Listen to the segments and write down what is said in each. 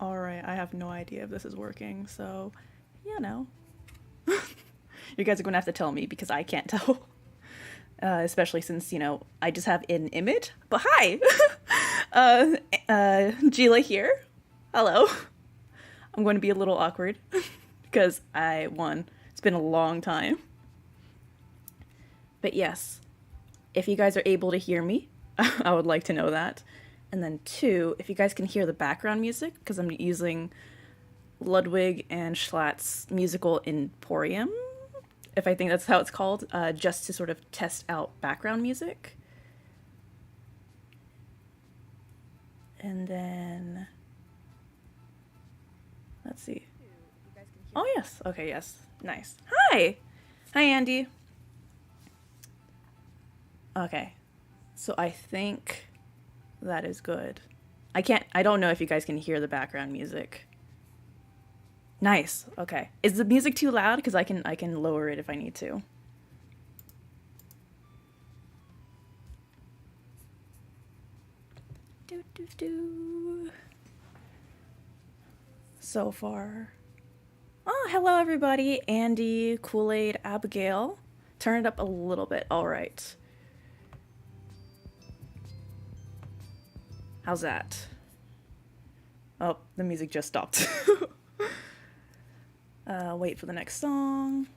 Alright, I have no idea if this is working, so, you know. You guys are gonna have to tell me because I can't tell. Especially since, you know, I just have an image. But hi! Gila here. Hello. I'm going to be a little awkward because I, one, it's been a long time. But yes, if you guys are able to hear me, I would like to know that. And then two, if you guys can hear the background music, because I'm using Ludwig and Schlatt's musical Emporium, if I think that's how it's called, just to sort of test out background music. And then, let's see. Oh yes, okay, yes, nice. Hi! Hi, Andy. Okay, so I think that is good. I don't know if you guys can hear the background music. Nice, okay. Is the music too loud? Because I can lower it if I need to. So far. Oh, hello everybody. Andy, Kool-Aid, Abigail. Turn it up a little bit. All right. How's that? Oh, the music just stopped. Wait for the next song.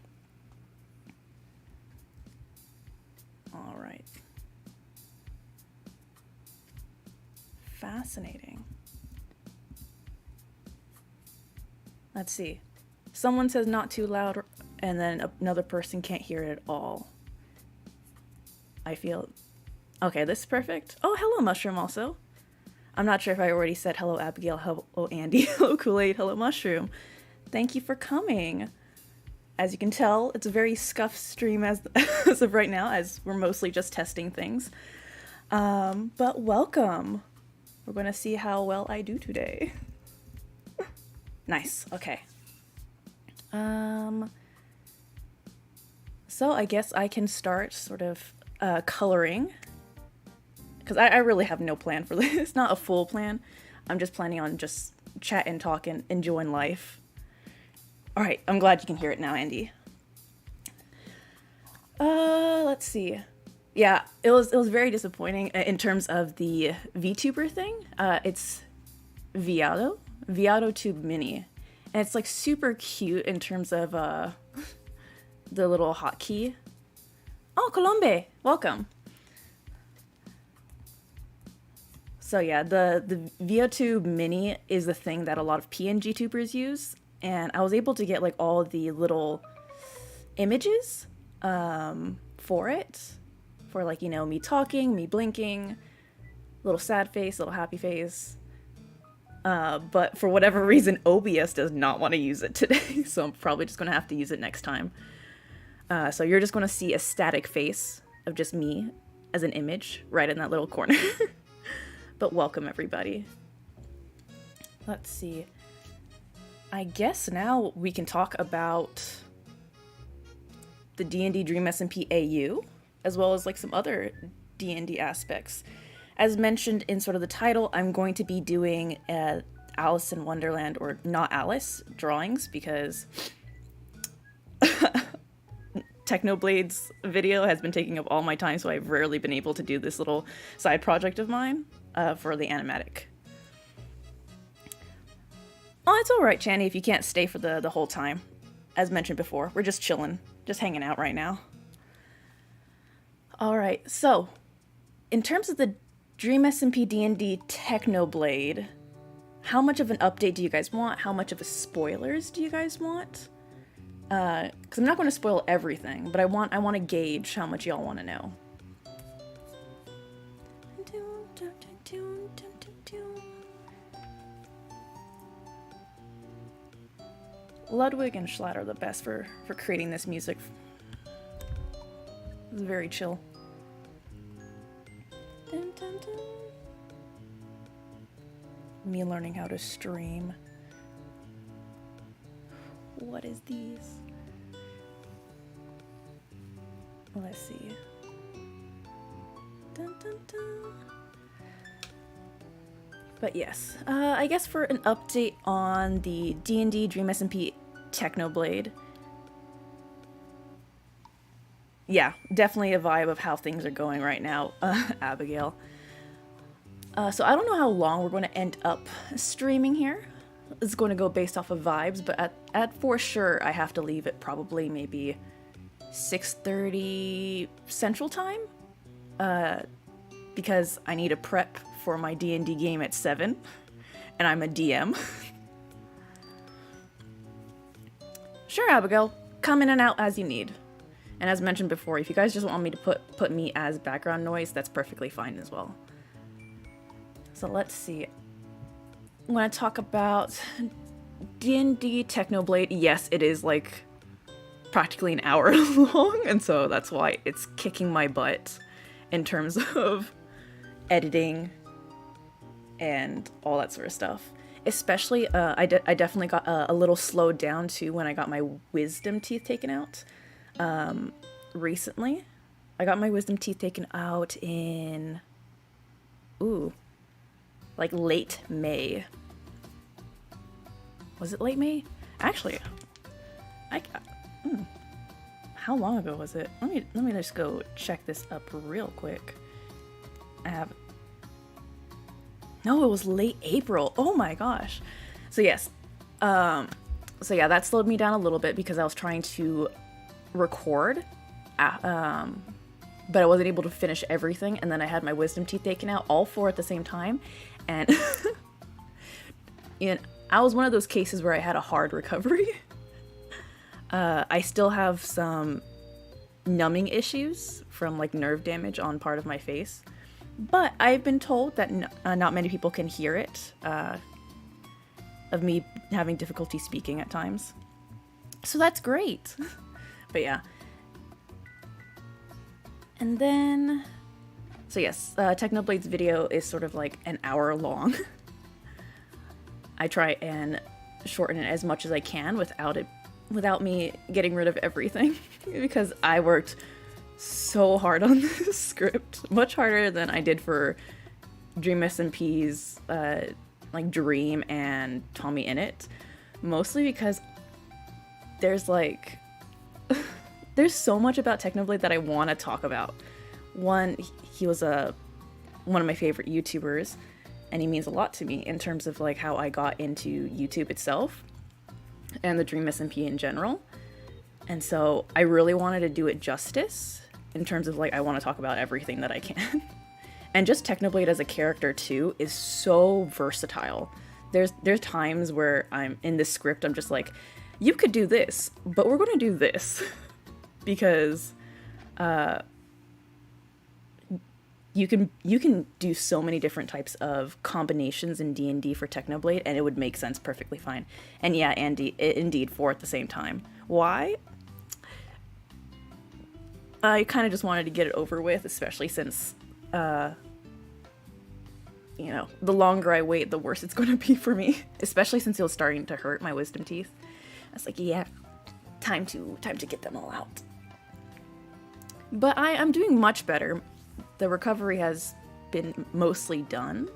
All right. Fascinating. Let's see. Someone says not too loud, and then another person can't hear it at all. I feel... Okay, this is perfect. Oh, hello, Mushroom, also. I'm not sure if I already said hello, Abigail, hello, Andy, hello, Kool-Aid, hello, Mushroom. Thank you for coming. As you can tell, it's a very Scuff stream as of right now, as we're mostly just testing things. But welcome. We're going to see how well I do today. Nice, okay. So I guess I can start sort of coloring. Because I really have no plan for this. Not a full plan. I'm just planning on just chatting, talking, enjoying life. Alright, I'm glad you can hear it now, Andy. Let's see. Yeah, it was very disappointing in terms of the VTuber thing. It's Viado Tube Mini. And it's like super cute in terms of the little hotkey. Oh, Colombe! Welcome. So yeah, the ViaTube Mini is the thing that a lot of PNG tubers use, and I was able to get like all the little images for it, for like, you know, me talking, me blinking, little sad face, little happy face. But for whatever reason, OBS does not want to use it today, so I'm probably just gonna have to use it next time. So you're just gonna see a static face of just me as an image right in that little corner. But welcome, everybody. Let's see. I guess now we can talk about the DnD Dream SMP AU, as well as like some other DnD aspects. As mentioned in sort of the title, I'm going to be doing Alice in Wonderland, or not Alice, drawings, because Technoblade's video has been taking up all my time, so I've rarely been able to do this little side project of mine. For the animatic. Oh, it's alright, Channy, if you can't stay for the whole time. As mentioned before, we're just chilling, just hanging out right now. Alright, so, in terms of the Dream SMP DnD Technoblade, how much of an update do you guys want? How much of a spoilers do you guys want? Because I'm not going to spoil everything, but I want to gauge how much y'all want to know. Ludwig and Schlatt are the best for creating this music. It's very chill. Dun, dun, dun. Me learning how to stream. What is these? Let's see. Dun, dun, dun. But yes, I guess for an update on the DnD DSMP Technoblade. Yeah, definitely a vibe of how things are going right now, Abigail. So I don't know how long we're going to end up streaming here. It's going to go based off of vibes, but at for sure I have to leave it probably maybe 6:30 Central Time, because I need to prep for my D&D game at 7, and I'm a DM. Sure, Abigail, come in and out as you need. And as mentioned before, if you guys just want me to put me as background noise, that's perfectly fine as well. So let's see. I'm going to talk about DnD Technoblade. Yes, it is like practically an hour long, and so that's why it's kicking my butt in terms of editing and all that sort of stuff. Especially, I definitely got a little slowed down too when I got my wisdom teeth taken out. Recently, I got my wisdom teeth taken out in, like late May. Was it late May? Actually, how long ago was it? Let me just go check this up real quick. No, it was late April. Oh my gosh. So yes. So yeah, that slowed me down a little bit because I was trying to record, but I wasn't able to finish everything, and then I had my wisdom teeth taken out, all four at the same time, and I was one of those cases where I had a hard recovery. I still have some numbing issues from like nerve damage on part of my face, but I've been told that not many people can hear it, of me having difficulty speaking at times. So that's great. But yeah. And then, so yes, Technoblade's video is sort of like an hour long. I try and shorten it as much as I can without me getting rid of everything, because I worked so hard on this script, much harder than I did for Dream SMP's like Dream and Tommy Innit, mostly because there's like there's so much about Technoblade that I want to talk about. One, he was one of my favorite YouTubers, and he means a lot to me in terms of like how I got into YouTube itself and the Dream SMP in general. And so I really wanted to do it justice in terms of like I want to talk about everything that I can. And just Technoblade as a character too is so versatile. There's times where I'm in this script, I'm just like, you could do this, but we're going to do this. Because you can do so many different types of combinations in D&D for Technoblade, and it would make sense perfectly fine. And yeah, indeed, four at the same time. Why? I kind of just wanted to get it over with, especially since, you know, the longer I wait, the worse it's going to be for me. Especially since it was starting to hurt my wisdom teeth. I was like, yeah, time to get them all out. But I'm doing much better. The recovery has been mostly done,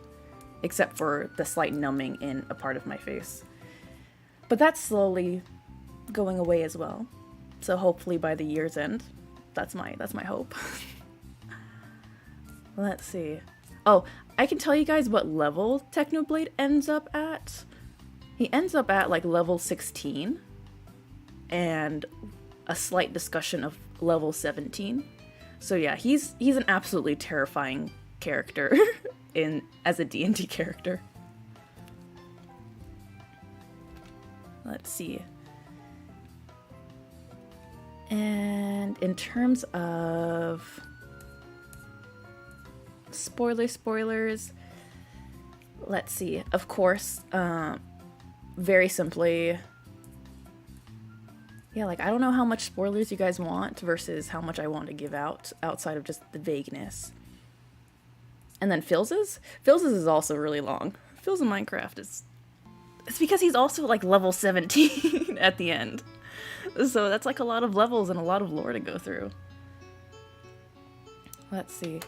except for the slight numbing in a part of my face. But that's slowly going away as well. So hopefully by the year's end, that's my hope. Let's see. Oh, I can tell you guys what level Technoblade ends up at. He ends up at like level 16, and a slight discussion of level 17. So yeah, he's an absolutely terrifying character as a D&D character. Let's see. And in terms of spoilers, let's see. Of course, very simply, yeah, like, I don't know how much spoilers you guys want versus how much I want to give out outside of just the vagueness. And then Philza's is also really long. Philza Minecraft it's because he's also like level 17 at the end. So that's like a lot of levels and a lot of lore to go through. Let's see.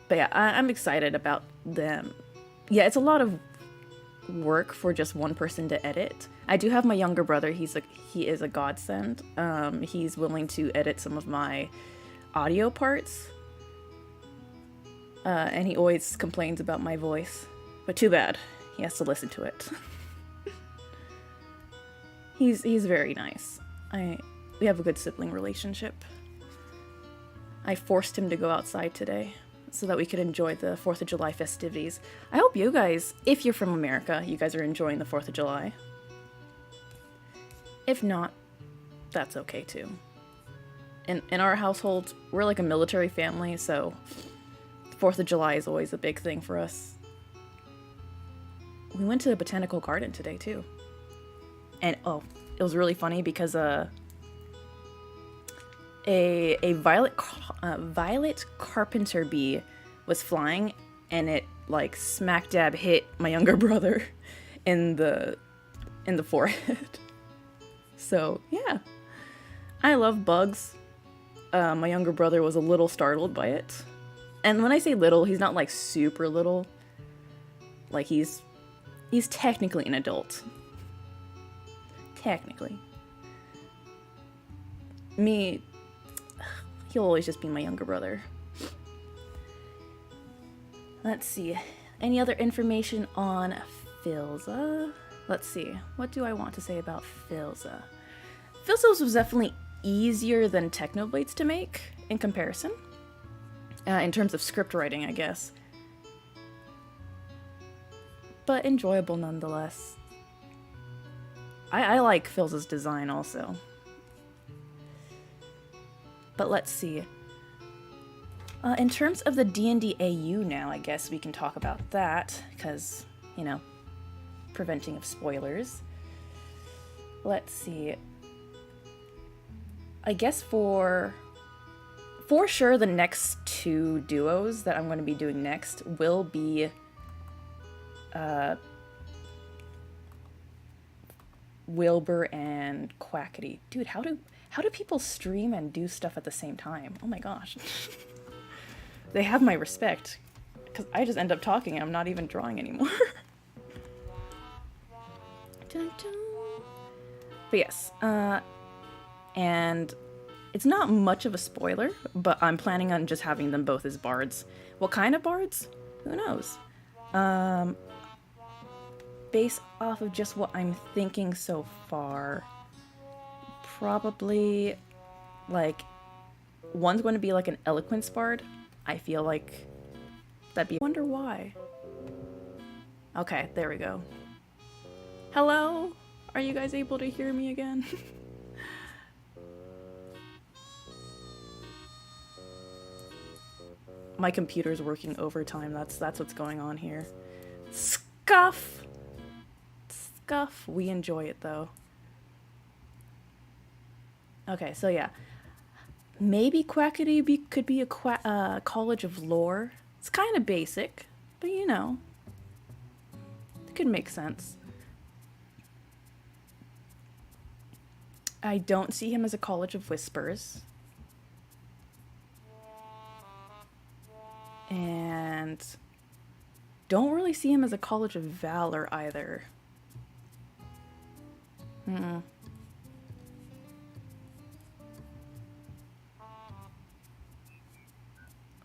But yeah, I'm excited about them. Yeah, it's a lot of work for just one person to edit. I do have my younger brother. He is a godsend. He's willing to edit some of my audio parts. And he always complains about my voice. But too bad. He has to listen to it. He's very nice. We have a good sibling relationship. I forced him to go outside today so that we could enjoy the 4th of July festivities. I hope you guys, if you're from America, you guys are enjoying the 4th of July. If not, that's okay too. In our household, we're like a military family, so 4th of July is always a big thing for us. We went to the botanical garden today too. And oh, it was really funny because a violet carpenter bee was flying, and it like smack dab hit my younger brother in the forehead. So yeah, I love bugs. My younger brother was a little startled by it, and when I say little, he's not like super little. Like he's technically an adult. Technically. Me, he'll always just be my younger brother. Let's see. Any other information on Philza? Let's see. What do I want to say about Philza? Philza was definitely easier than Technoblades to make in comparison. In terms of script writing, I guess. But enjoyable nonetheless. I like Philza's design also. But let's see. In terms of the DnD AU now, I guess we can talk about that, because, you know, preventing of spoilers. Let's see. I guess for sure the next 2 duos that I'm going to be doing next will be Wilbur and Quackity. Dude, how do people stream and do stuff at the same time? Oh my gosh. They have my respect, because I just end up talking and I'm not even drawing anymore. Dun, dun. But yes, and it's not much of a spoiler, but I'm planning on just having them both as bards. What kind of bards? Who knows? Based off of just what I'm thinking so far, probably, like, one's going to be like an eloquence bard. I feel like that'd be... I wonder why. Okay, there we go. Hello? Are you guys able to hear me again? My computer's working overtime. That's what's going on here. Scuff! Scuff. We enjoy it though. Okay, so yeah. Maybe Quackity could be a college of lore. It's kind of basic, but you know, it could make sense. I don't see him as a college of whispers. And don't really see him as a college of valor either.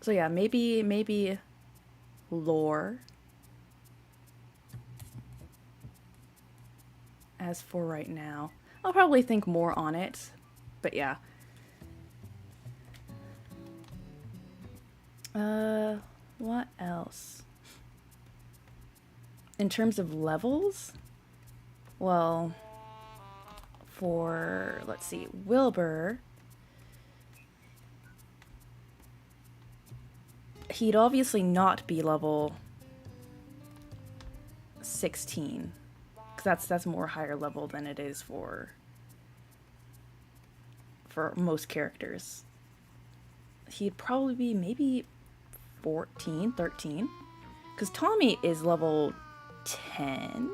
So yeah, maybe lore. As for right now, I'll probably think more on it, but yeah. What else? In terms of levels, well, for, let's see, Wilbur, he'd obviously not be level 16, because that's more higher level than it is for most characters. He'd probably be maybe 14, 13, because Tommy is level 10.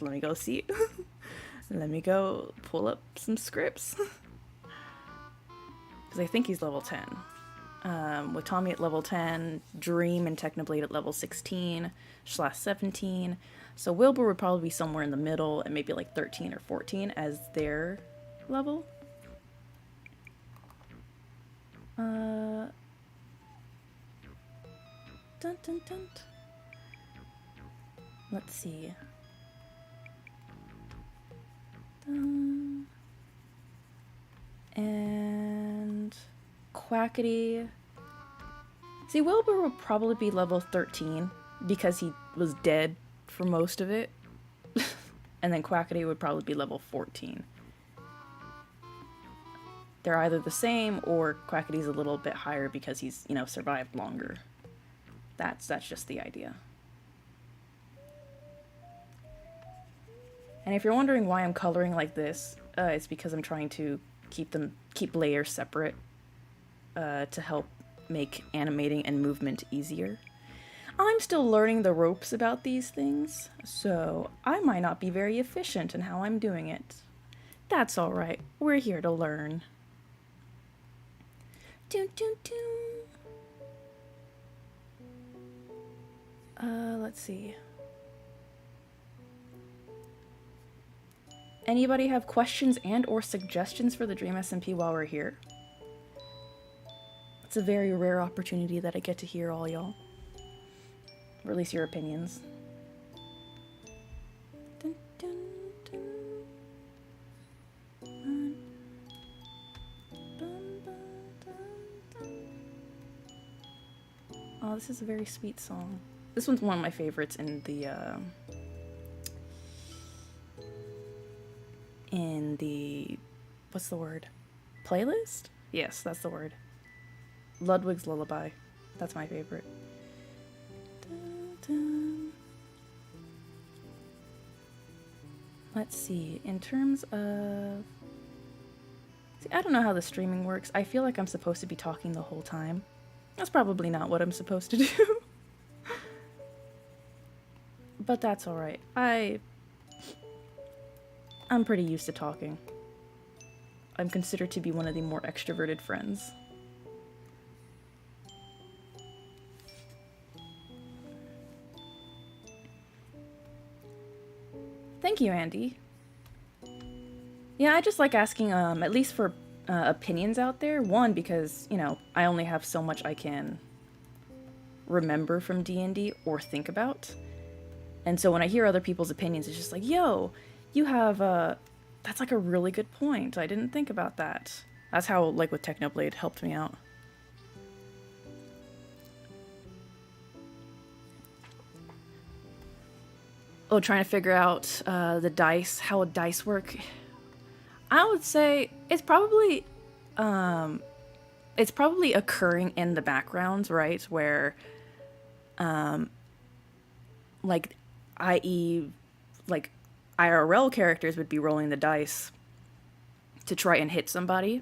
Let me go see. Let me go pull up some scripts. Because I think he's level 10. with Tommy at level 10, Dream and Technoblade at level 16/17. So Wilbur would probably be somewhere in the middle, and maybe like 13 or 14 as their level. Dun, dun, dun. Let's see. And Quackity. See, Wilbur would probably be level 13 because he was dead for most of it. And then Quackity would probably be level 14. They're either the same or Quackity's a little bit higher because he's, you know, survived longer. That's just the idea. And if you're wondering why I'm coloring like this, it's because I'm trying to keep layers separate to help make animating and movement easier. I'm still learning the ropes about these things, so I might not be very efficient in how I'm doing it. That's alright, we're here to learn. Dun, dun, dun. Let's see. Anybody have questions and or suggestions for the Dream SMP while we're here? It's a very rare opportunity that I get to hear all y'all. Or at least your opinions. Dun, dun, dun. Oh, this is a very sweet song. This one's one of my favorites in the what's the word? Playlist? Yes, that's the word. Ludwig's Lullaby. That's my favorite. Dun, dun. Let's see. In terms of... See, I don't know how the streaming works. I feel like I'm supposed to be talking the whole time. That's probably not what I'm supposed to do. But that's alright. I'm pretty used to talking. I'm considered to be one of the more extroverted friends. Thank you, Andy. Yeah, I just like asking, at least for opinions out there. One, because, you know, I only have so much I can remember from D&D or think about. And so when I hear other people's opinions, it's just like, yo, you have, that's like a really good point. I didn't think about that. That's how, like, with Technoblade helped me out. Oh, trying to figure out the dice, how dice work. I would say it's probably occurring in the background, right? Where, like, i.e., like, IRL characters would be rolling the dice to try and hit somebody.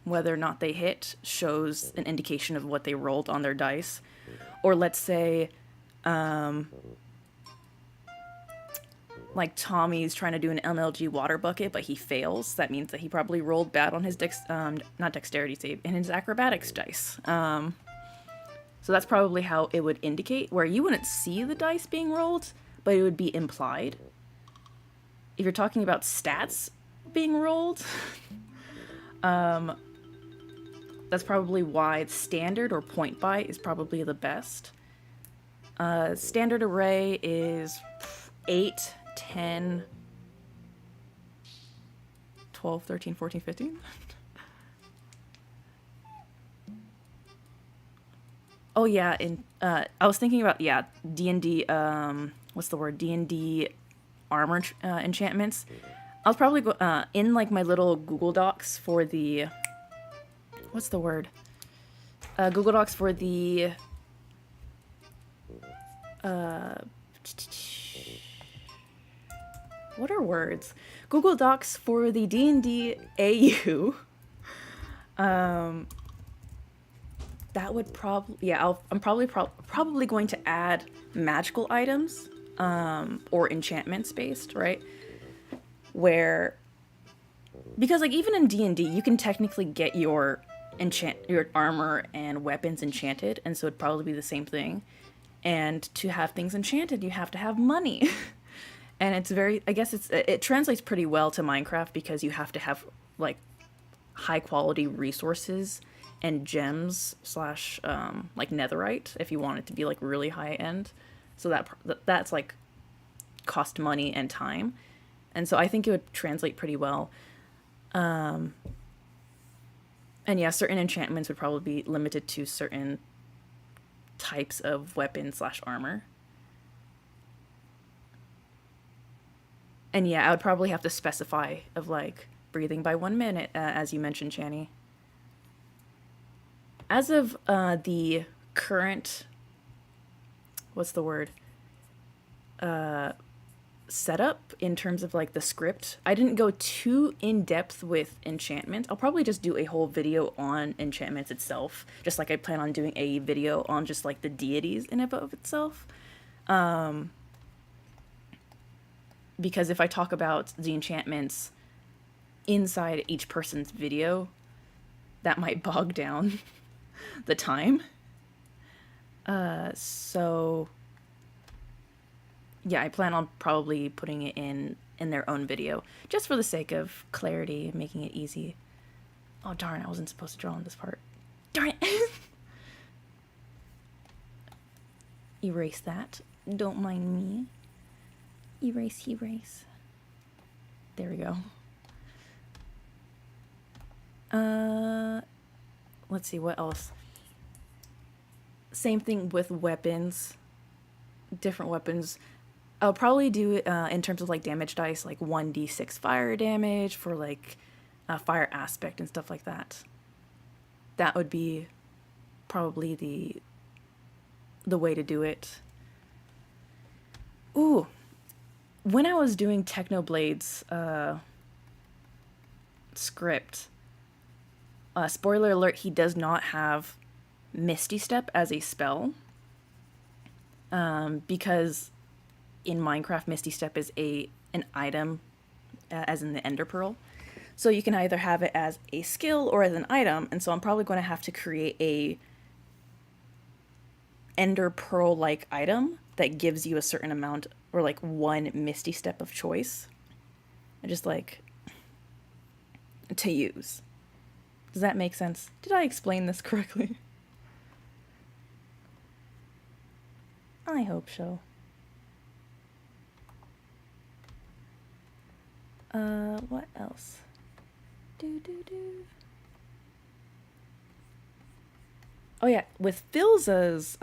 Whether or not they hit shows an indication of what they rolled on their dice. Or let's say, like Tommy's trying to do an MLG water bucket, but he fails. That means that he probably rolled bad on his not dexterity save, in his acrobatics dice. So that's probably how it would indicate, where you wouldn't see the dice being rolled, but it would be implied. If you're talking about stats being rolled, that's probably why standard or point by is probably the best. Standard array is 8, 10, 12, 13, 14, 15. Oh yeah, I was thinking about, yeah, D&D, what's the word? D&D armor enchantments. I was probably in like my little Google Docs for the, what's the word? Google Docs for the, what are words? Google Docs for the DnD AU. That would probably, yeah, I'm probably going to add magical items, or enchantments based, right? Where, because like even in D&D, you can technically get your enchant your armor and weapons enchanted, and so it'd probably be the same thing. And to have things enchanted, you have to have money. And it's very, I guess it translates pretty well to Minecraft because you have to have like high quality resources and gems slash like netherite if you want it to be like really high end. So that's like cost money and time. And so I think it would translate pretty well. And yeah, certain enchantments would probably be limited to certain types of weapon slash armor. And yeah, I would probably have to specify of like breathing by 1 minute, as you mentioned, Channy. As of the current, what's the word? Setup in terms of like the script, I didn't go too in depth with enchantment. I'll probably just do a whole video on enchantments itself, just like I plan on doing a video on just like the deities in and of itself. Because if I talk about the enchantments inside each person's video, that might bog down the time. So yeah, I plan on probably putting it in their own video, just for the sake of clarity, making it easy. Oh darn, I wasn't supposed to draw on this part. Darn it! Erase that. Don't mind me. Erase, erase. There we go. Let's see, what else? Same thing with weapons. Different weapons. I'll probably do it in terms of like damage dice, like 1d6 fire damage for like fire aspect and stuff like that. That would be probably the way to do it. Ooh, when I was doing Technoblade's script, spoiler alert, he does not have Misty Step as a spell, because in Minecraft, Misty Step is an item, as in the Ender Pearl. So you can either have it as a skill or as an item, and so I'm probably going to have to create a Ender Pearl-like item that gives you a certain amount, or like one Misty Step of choice. I just like to use. Does that make sense? Did I explain this correctly? I hope so. What else? Oh yeah, with Philza's,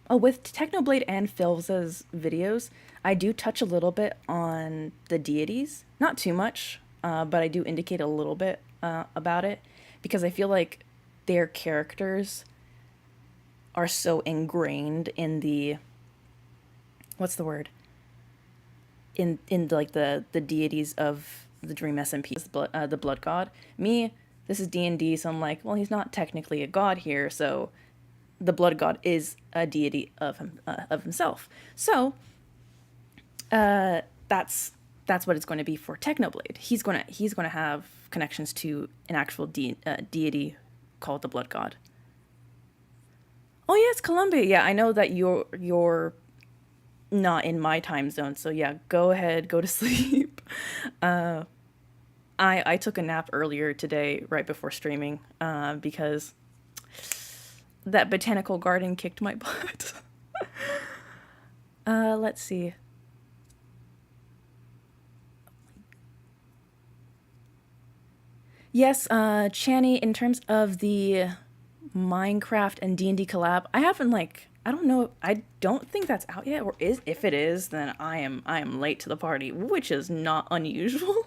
with Technoblade and Philza's videos, I do touch a little bit on the deities. Not too much, but I do indicate a little bit about it, because I feel like their characters are so ingrained in the, what's the word? In like the deities of the Dream SMP, the Blood God. Me, this is D&D, so I'm like, well, he's not technically a god here, so the Blood God is a deity of himself. So that's what it's going to be for Technoblade. He's going to have connections to an actual deity called the Blood God. Oh yeah, it's Colombia. Yeah, I know that you're not in my time zone, so yeah, go ahead, go to sleep. I took a nap earlier today, right before streaming, because that botanical garden kicked my butt. Let's see. Yes, Channy, in terms of the Minecraft and D&D collab, I haven't I don't know, I don't think that's out yet, or if it is, then I am late to the party, which is not unusual.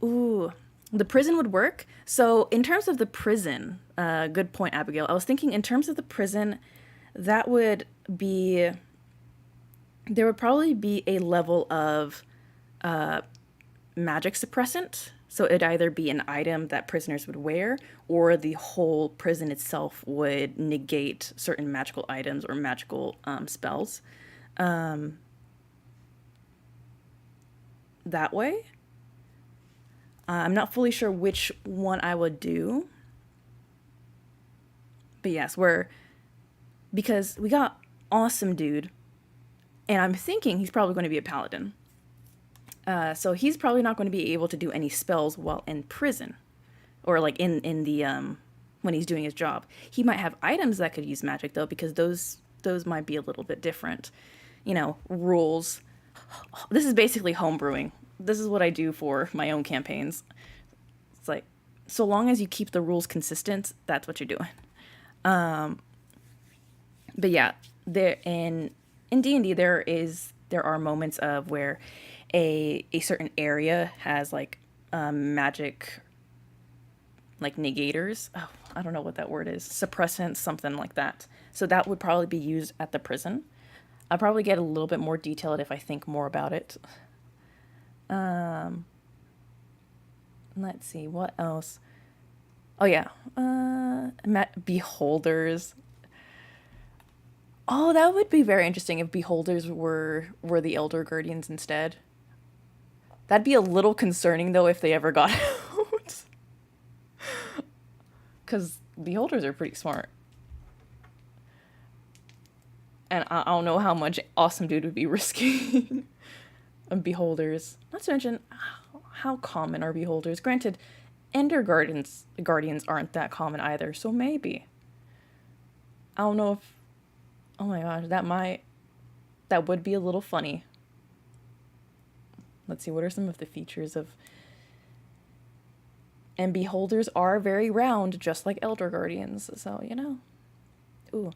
Ooh, the prison would work. So in terms of the prison, good point, Abigail. I was thinking in terms of the prison, that would be, there would probably be a level of magic suppressant. So it'd either be an item that prisoners would wear, or the whole prison itself would negate certain magical items or magical spells. That way. I'm not fully sure which one I would do. But yes, because we got Awesome Dude, and I'm thinking he's probably going to be a paladin. So he's probably not going to be able to do any spells while in prison, or like in the when he's doing his job. He might have items that could use magic though, because those might be a little bit different. Rules. This is basically homebrewing. This is what I do for my own campaigns. It's like, so long as you keep the rules consistent, that's what you're doing. But yeah, there in D&D there are moments of where a certain area has like magic, like negators. Oh, I don't know what that word is. Suppressants, something like that. So that would probably be used at the prison. I'll probably get a little bit more detailed if I think more about it. Let's see, what else? Oh yeah, beholders. Oh, that would be very interesting if beholders were the elder guardians instead. That'd be a little concerning though if they ever got out, because beholders are pretty smart. And I don't know how much Awesome Dude would be risking. Beholders. Not to mention, how common are beholders? Granted, Ender guardians aren't that common either, so maybe. I don't know if... Oh my gosh, that would be a little funny. Let's see, what are some of the features of... And beholders are very round, just like Elder Guardians, so, Ooh.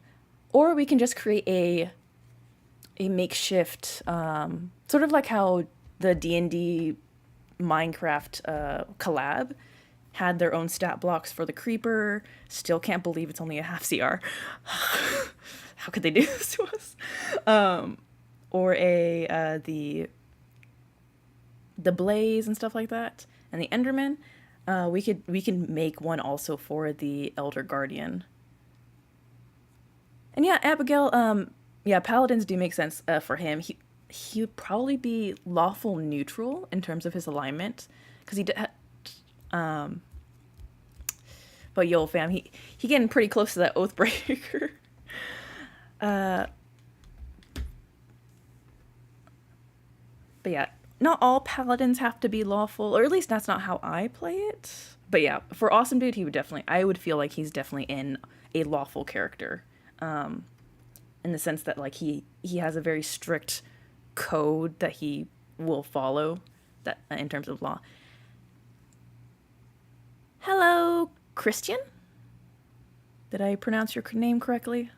Or we can just create a makeshift, sort of like how the D&D Minecraft collab had their own stat blocks for the creeper. Still can't believe it's only a half CR. How could they do this to us? Or the blaze and stuff like that, and the Enderman. We can make one also for the Elder Guardian. And yeah, Abigail, paladins do make sense for him. He would probably be lawful neutral in terms of his alignment, because but yo fam, he getting pretty close to that Oathbreaker. But yeah, not all paladins have to be lawful, or at least that's not how I play it. But yeah, for Awesome Dude, I would feel like he's definitely in a lawful character. In the sense that like he has a very strict code that he will follow, that in terms of law. Hello, Christian? Did I pronounce your name correctly?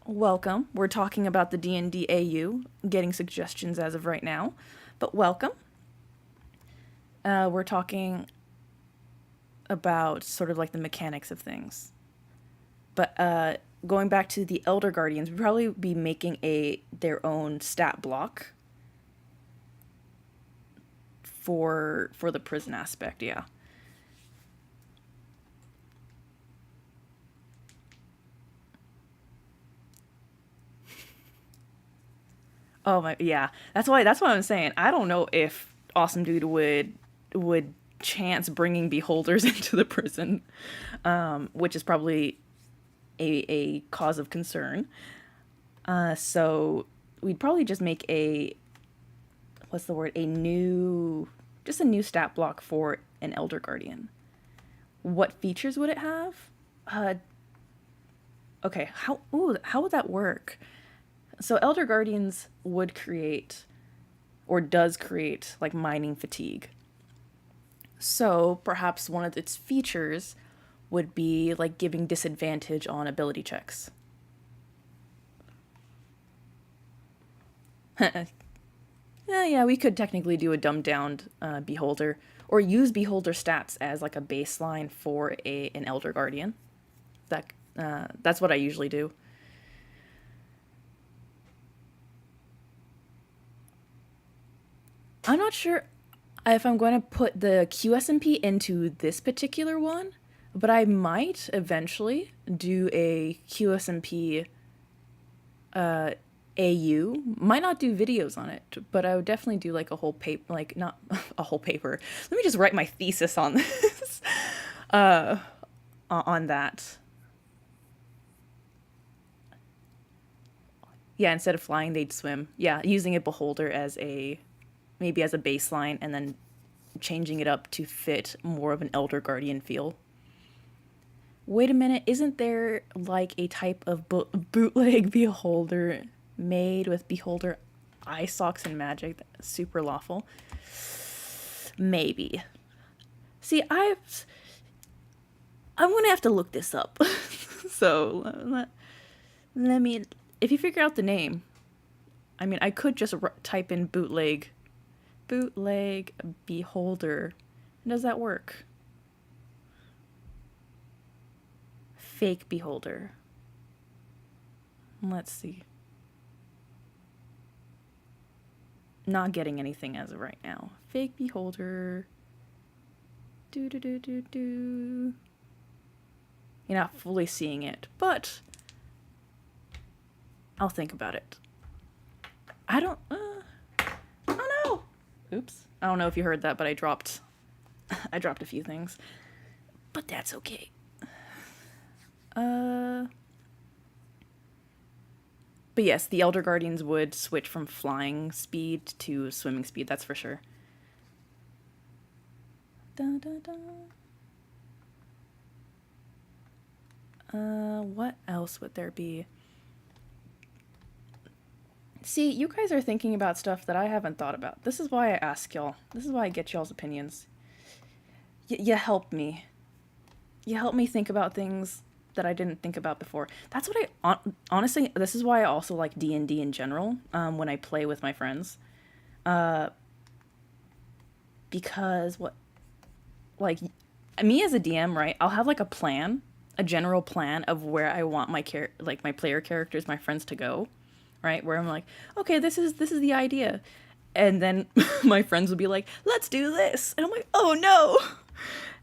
Welcome. We're talking about the DnD AU, getting suggestions as of right now, but welcome. We're talking about sort of like the mechanics of things. But going back to the Elder Guardians, we'd probably be making their own stat block for the prison aspect, yeah. Oh my, yeah. That's why I'm saying I don't know if Awesome Dude would chance bringing beholders into the prison, which is probably a cause of concern. So we'd probably just make a new stat block for an Elder Guardian. What features would it have? Okay, how would that work? So Elder Guardians would create, or does create, like mining fatigue. So perhaps one of its features would be like giving disadvantage on ability checks. Yeah, we could technically do a dumbed down beholder, or use beholder stats as like a baseline for an Elder Guardian. That's what I usually do. I'm not sure if I'm going to put the QSMP into this particular one, but I might eventually do a QSMP AU. Might not do videos on it, but I would definitely do like a whole paper, like not a whole paper. Let me just write my thesis on this, on that. Yeah, instead of flying, they'd swim. Yeah, using a beholder as maybe as a baseline, and then changing it up to fit more of an Elder Guardian feel. Wait a minute, isn't there like a type of bootleg beholder made with beholder eye socks and magic that's super lawful? Maybe. See, I'm gonna have to look this up. So let me, if you figure out the name, I mean, I could just type in bootleg beholder. Does that work? Fake beholder. Let's see. Not getting anything as of right now. Fake beholder. You're not fully seeing it, but I'll think about it. I don't know. Oops. I don't know if you heard that, but I dropped a few things. But that's okay. But yes, the Elder Guardians would switch from flying speed to swimming speed, that's for sure. Dun, dun, dun. What else would there be? See, you guys are thinking about stuff that I haven't thought about. This is why I ask y'all. This is why I get y'all's opinions. You help me. You help me think about things that I didn't think about before. That's what honestly, this is why I also like D&D in general, when I play with my friends. Because me as a DM, right, I'll have like a plan, a general plan of where I want my my player characters, my friends to go, right? Where I'm like, okay, this is the idea. And then my friends would be like, let's do this. And I'm like, oh no.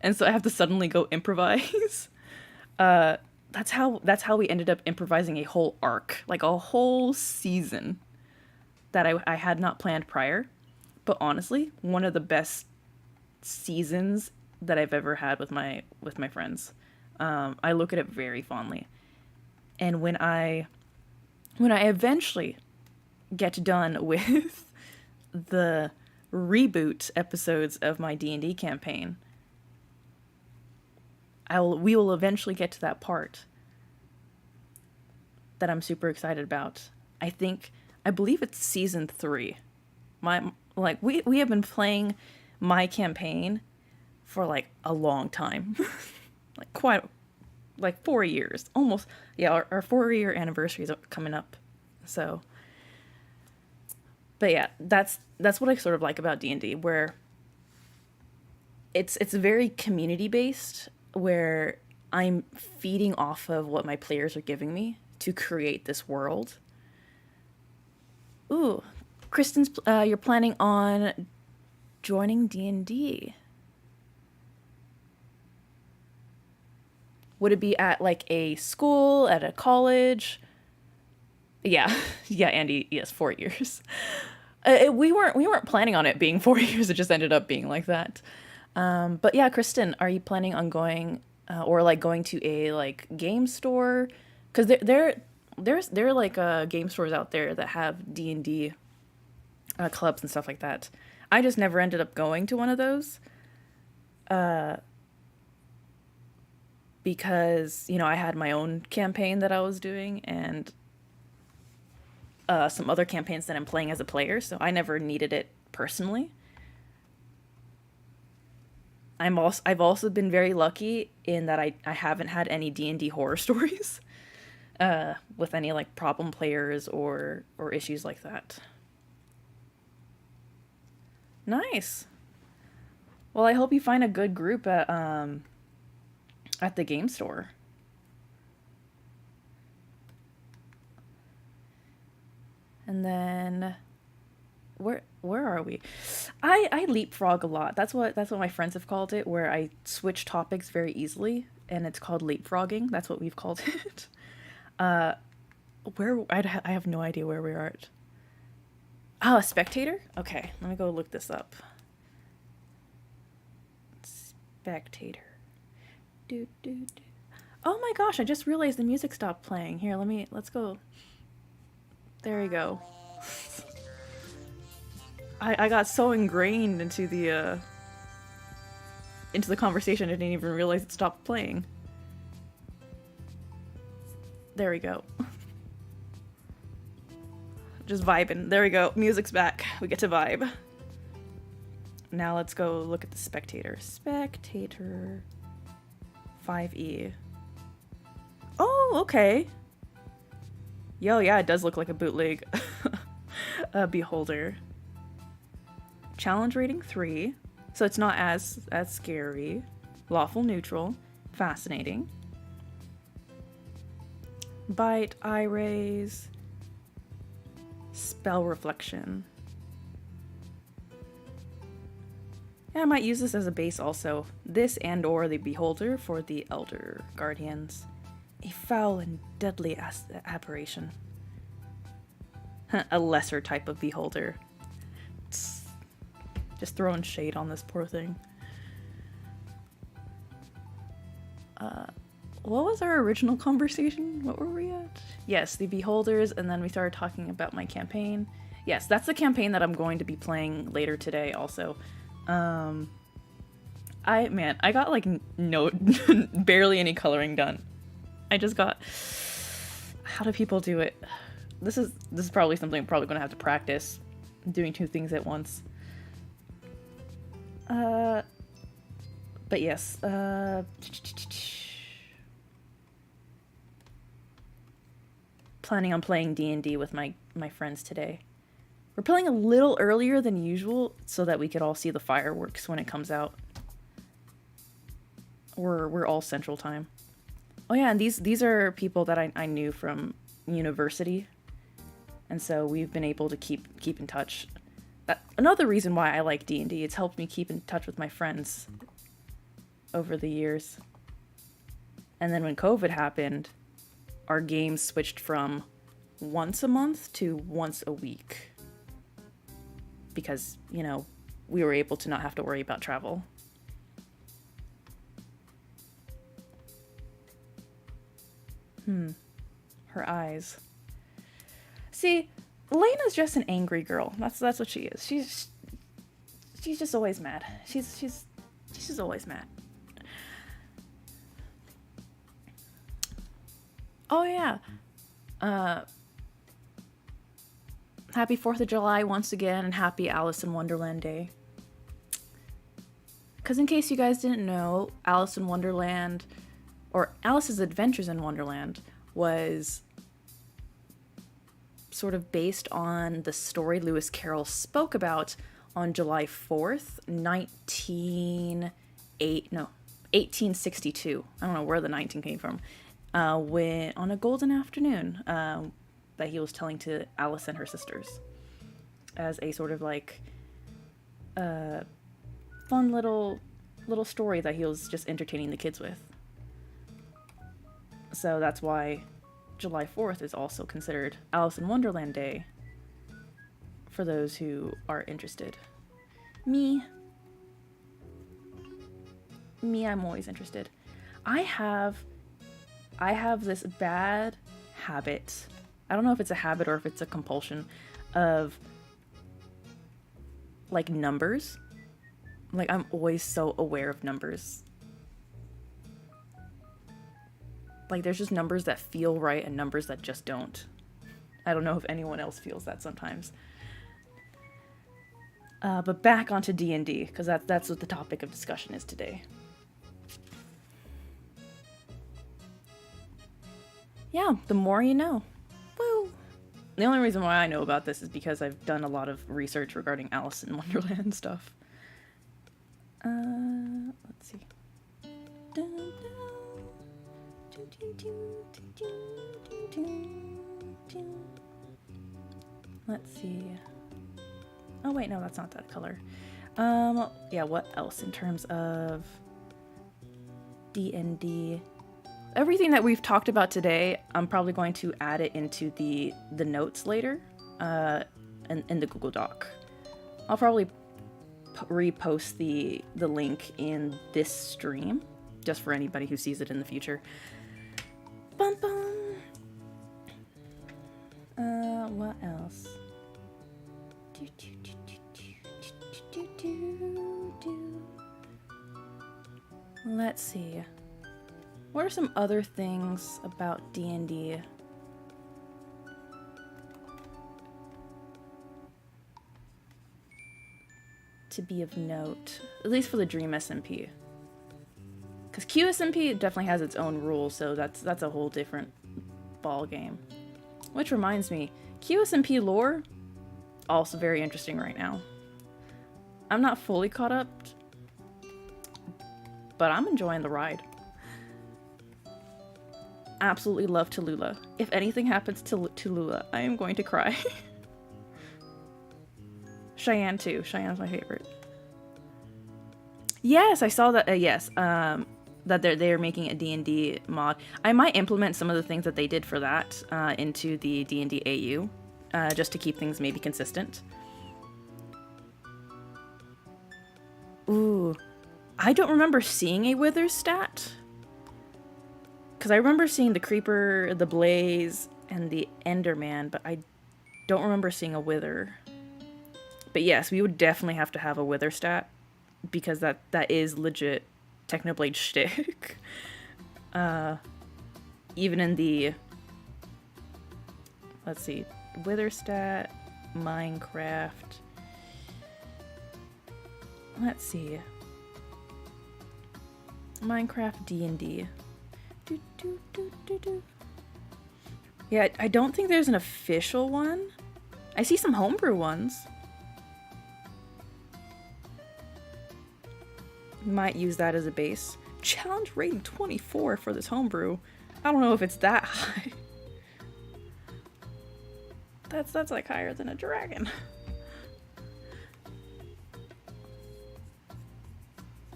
And so I have to suddenly go improvise. That's how we ended up improvising a whole arc, like a whole season that I had not planned prior. But honestly, one of the best seasons that I've ever had with my friends. I look at it very fondly. And when I eventually get done with the reboot episodes of my D&D campaign, we will eventually get to that part that I'm super excited about. I believe it's season 3. We have been playing my campaign for like a long time. like 4 years. Almost. Yeah, our 4-year anniversary is coming up. So, but yeah, that's what I sort of like about D&D, where it's very community based, where I'm feeding off of what my players are giving me to create this world. Ooh, Kristen's, you're planning on joining D&D. Would it be at like a school, at a college? Yeah, yeah, Andy, yes, 4 years. We weren't planning on it being 4 years. It just ended up being like that. But yeah, Kristen, are you planning on going, or like going to a like game store? Because there are like game stores out there that have D&D clubs and stuff like that. I just never ended up going to one of those. Because, I had my own campaign that I was doing, and some other campaigns that I'm playing as a player, so I never needed it personally. I've also been very lucky in that I haven't had any D&D horror stories with any like problem players or issues like that. Nice. Well, I hope you find a good group at the game store. And then where are we? I leapfrog a lot. That's what my friends have called it, where I switch topics very easily, and it's called leapfrogging. That's what we've called it. Where I have no idea where we are at. Oh, a spectator? Okay, let me go look this up. Spectator. Do, do, do. Oh my gosh, I just realized the music stopped playing. Here, let's go. There we go. I got so ingrained into the conversation I didn't even realize it stopped playing. There we go. Just vibing. There we go. Music's back. We get to vibe. Now let's go look at the spectator. Spectator 5e. Oh, okay. Yo, yeah, it does look like a bootleg beholder. Challenge rating 3. So it's not as scary. Lawful neutral. Fascinating. Bite, eye raise. Spell reflection. Yeah, I might use this as a base also. This and or the beholder for the elder guardians. A foul and deadly apparition. A lesser type of beholder. Just throwing shade on this poor thing. What was our original conversation? What were we at? Yes, the beholders, and then we started talking about my campaign. Yes, that's the campaign that I'm going to be playing later today also. I got like no barely any coloring done. I just got, how do people do it? This is probably something I'm probably going to have to practice, doing two things at once. But yes, planning on playing D&D with my friends today. We're playing a little earlier than usual so that we could all see the fireworks when it comes out. We're all Central Time. Oh yeah, and these are people that I knew from university, and so we've been able to keep in touch. Another reason why I like D&D, it's helped me keep in touch with my friends over the years. And then when COVID happened, our games switched from once a month to once a week. Because, you know, we were able to not have to worry about travel. Her eyes. See, Elena's just an angry girl. That's what she is. She's just always mad. She's just always mad. Oh yeah. Happy 4th of July once again, and happy Alice in Wonderland Day. Because in case you guys didn't know, Alice in Wonderland, or Alice's Adventures in Wonderland, was sort of based on the story Lewis Carroll spoke about on July 4th, 1862. I don't know where the 19 came from. When on a golden afternoon, that he was telling to Alice and her sisters as a sort of like fun little story that he was just entertaining the kids with. So that's why July 4th is also considered Alice in Wonderland Day for those who are interested. Me, I'm always interested. I have this bad habit. I don't know if it's a habit or if it's a compulsion of like numbers. Like I'm always so aware of numbers. Like there's just numbers that feel right and numbers that just don't. I don't know if anyone else feels that sometimes. But back onto D&D, because that's what the topic of discussion is today. Yeah, the more you know. Woo! The only reason why I know about this is because I've done a lot of research regarding Alice in Wonderland stuff. Let's see. Let's see. Oh wait, no, that's not that color. Yeah, what else in terms of D&D everything that we've talked about today, I'm probably going to add it into the notes later, in the Google Doc. I'll probably repost the link in this stream, just for anybody who sees it in the future. Bum bum. What else? Let's see. What are some other things about D&D? To be of note, at least for the Dream SMP. Because QSMP definitely has its own rules, so that's a whole different ball game. Which reminds me, QSMP lore, also very interesting right now. I'm not fully caught up, but I'm enjoying the ride. Absolutely love Tallulah. If anything happens to Tallulah, I am going to cry. Cheyenne too. Cheyenne's my favorite. Yes, I saw that. Yes, that they're making a D&D mod. I might implement some of the things that they did for that into the DnD AU, just to keep things maybe consistent. Ooh, I don't remember seeing a wither stat. Because I remember seeing the creeper, the blaze, and the enderman, but I don't remember seeing a wither. But yes, we would definitely have to have a wither stat, because that is legit Technoblade shtick. Even in the, let's see, wither stat, Minecraft. Let's see. Minecraft D&D. Yeah, I don't think there's an official one. I see some homebrew ones. Might use that as a base. Challenge rating 24 for this homebrew. I don't know if it's that high. That's like higher than a dragon.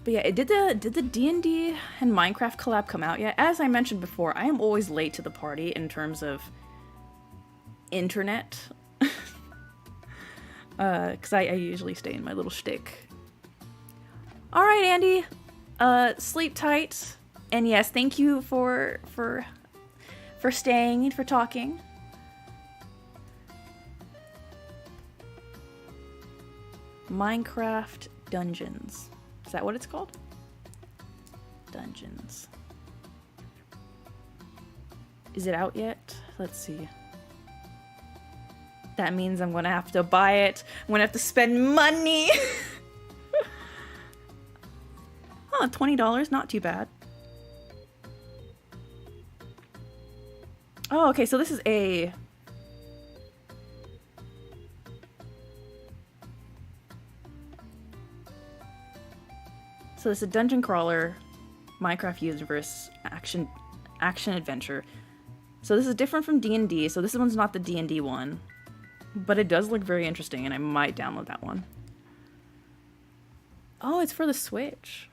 But yeah, did the D&D and Minecraft collab come out yet? As I mentioned before, I am always late to the party in terms of internet. Because I usually stay in my little shtick. Alright, Andy. Sleep tight. And yes, thank you for staying and for talking. Minecraft Dungeons. Is that what it's called? Dungeons. Is it out yet? Let's see. That means I'm gonna have to buy it. I'm gonna have to spend money. Oh, $20, not too bad. Oh, okay, so this is a... So it's a dungeon crawler, Minecraft universe, action adventure. So this is different from D&D, so this one's not the D&D one. But it does look very interesting, and I might download that one. Oh, it's for the Switch.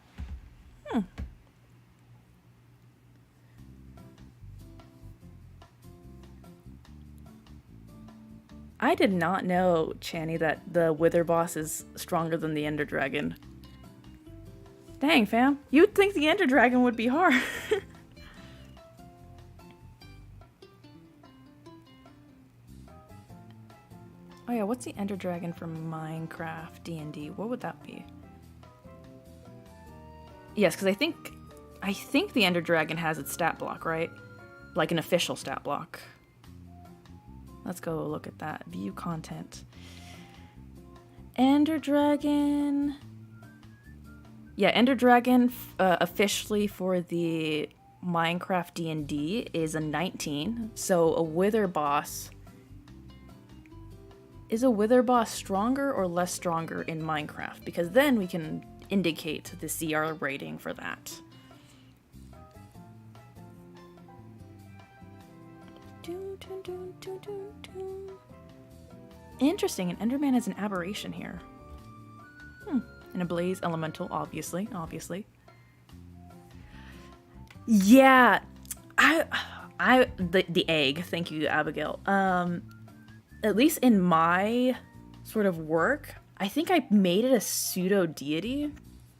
I did not know, Channy, that the Wither boss is stronger than the Ender Dragon. Dang, fam. You'd think the Ender Dragon would be hard. Oh yeah, what's the Ender Dragon from Minecraft D&D? What would that be? Yes, because I think the Ender Dragon has its stat block, right? Like an official stat block. Let's go look at that. View content. Ender Dragon. Yeah, Ender Dragon officially for the Minecraft D&D is a 19. So a Wither boss. Is a Wither boss stronger or less stronger in Minecraft? Because then we can indicate the CR rating for that. Interesting, an Enderman is an aberration here. And a Blaze Elemental, obviously. Yeah, The egg. Thank you, Abigail. At least in my sort of work, I think I made it a pseudo deity,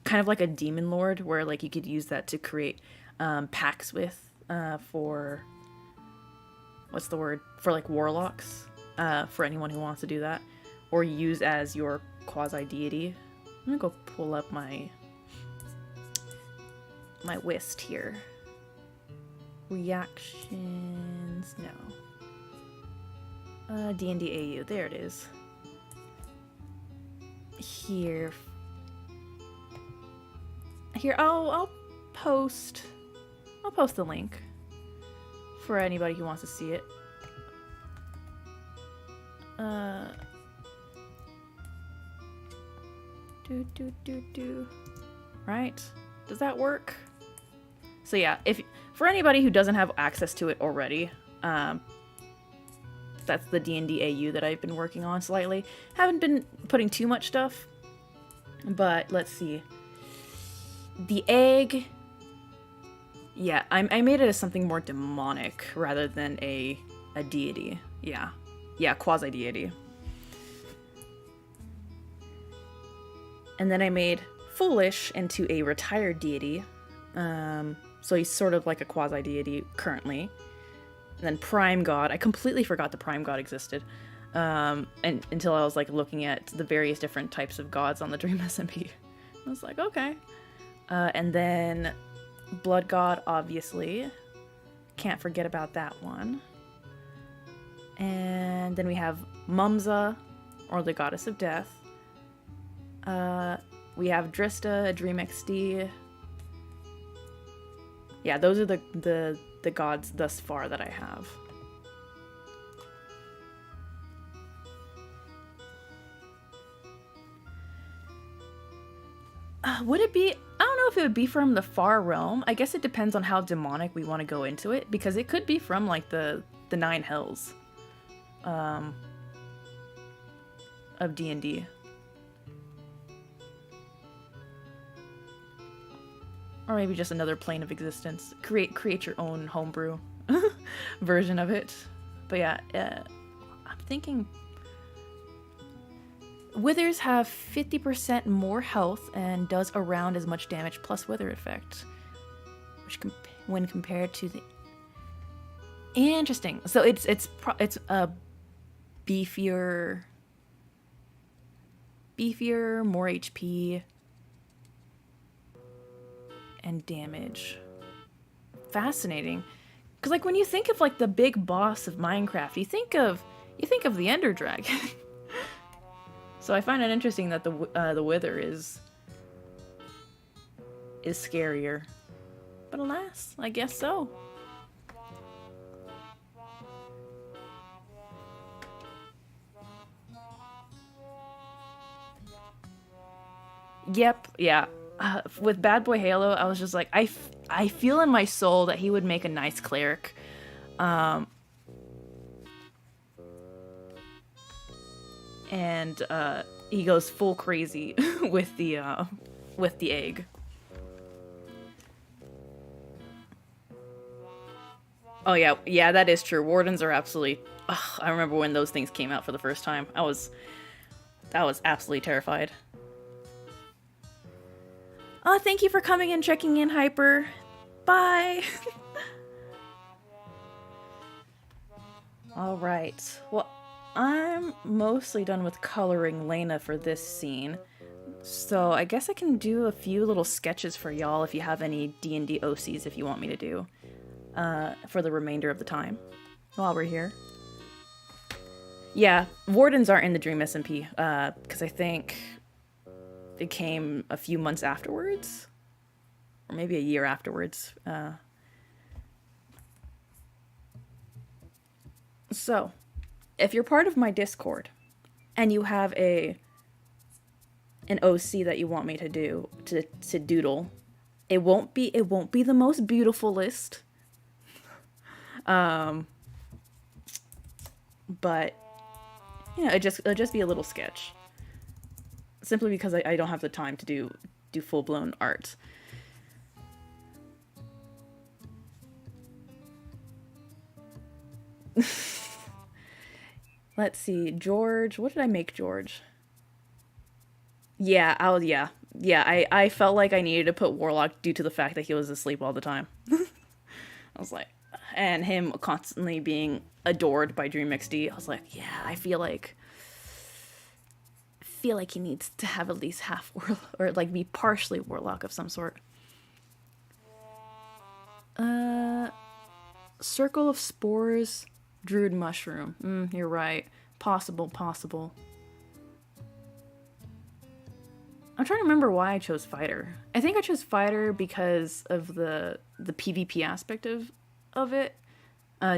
kind of like a demon lord, where like you could use that to create pacts with for what's the word for like warlocks, for anyone who wants to do that, or use as your quasi deity. I'm gonna go pull up my whisked here. Reactions, no. DnD AU, there it is. Here, I'll post the link for anybody who wants to see it. Right? Does that work? So yeah, if for anybody who doesn't have access to it already, that's the DnD AU that I've been working on slightly. Haven't been putting too much stuff, but let's see. The egg, yeah, I made it as something more demonic rather than a deity. Yeah, quasi deity. And then I made Foolish into a retired deity. So he's sort of like a quasi deity currently. And then Prime God, I completely forgot the Prime God existed, and until I was like looking at the various different types of gods on the Dream SMP. I was like, okay. And then Blood God, obviously, can't forget about that one. And then we have Mumza, or the Goddess of Death. We have Drista, a Dream XD. Yeah, those are the gods thus far that I have. Would it be... I don't know if it would be from the Far Realm. I guess it depends on how demonic we want to go into it, because it could be from, like, the Nine Hells of D&D. Or maybe just another plane of existence. Create your own homebrew version of it. But yeah, I'm thinking... Withers have 50% more health and does around as much damage plus wither effect. Which when compared to the... Interesting. So it's a beefier, more HP, and damage. Fascinating. Because like when you think of like the big boss of Minecraft, you think of the Ender Dragon. So I find it interesting that the Wither is scarier. But alas, I guess so. Yep, yeah. With Bad Boy Halo, I was just like, I feel in my soul that he would make a nice cleric. And he goes full crazy with the egg. Oh yeah, that is true. Wardens are absolutely... Ugh, I remember when those things came out for the first time. I was absolutely terrified. Oh, thank you for coming and checking in, Hyper. Bye. All right. Well, I'm mostly done with coloring Lena for this scene. So I guess I can do a few little sketches for y'all if you have any DnD OCs if you want me to do for the remainder of the time while we're here. Yeah, Wardens aren't in the Dream SMP because I think it came a few months afterwards, or maybe a year afterwards. So, if you're part of my Discord and you have an OC that you want me to do to doodle, it won't be the most beautiful list, but you know, it'll just be a little sketch. Simply because I don't have the time to do full-blown art. Let's see, George. What did I make George? Yeah, I felt like I needed to put Warlock due to the fact that he was asleep all the time. I was like, and him constantly being adored by Dream XD. I was like, yeah, I feel like he needs to have at least half Warlock, or like be partially Warlock of some sort. Circle of Spores, Druid Mushroom. You're right. Possible. I'm trying to remember why I chose Fighter. I think I chose Fighter because of the PvP aspect of it,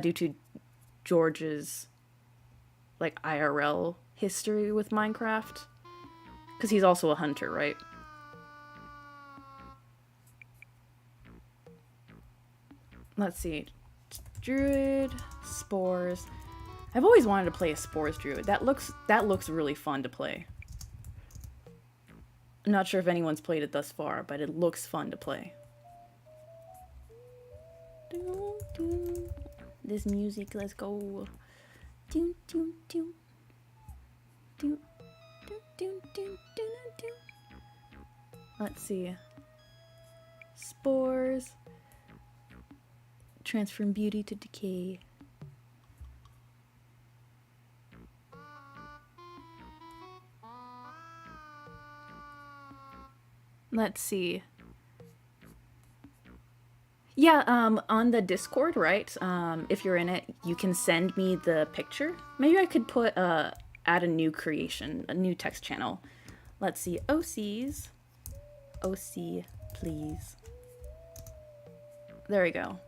due to George's like IRL history with Minecraft, because he's also a hunter, right? Let's see, Druid, Spores. I've always wanted to play a Spores Druid. That looks really fun to play. I'm not sure if anyone's played it thus far, but it looks fun to play. This music, let's go. Let's see. Spores. Transform beauty to decay. Let's see. Yeah, on the Discord, right? If you're in it, you can send me the picture. Maybe I could put add a new creation, a new text channel. Let's see, OCs. OC, please. There we go.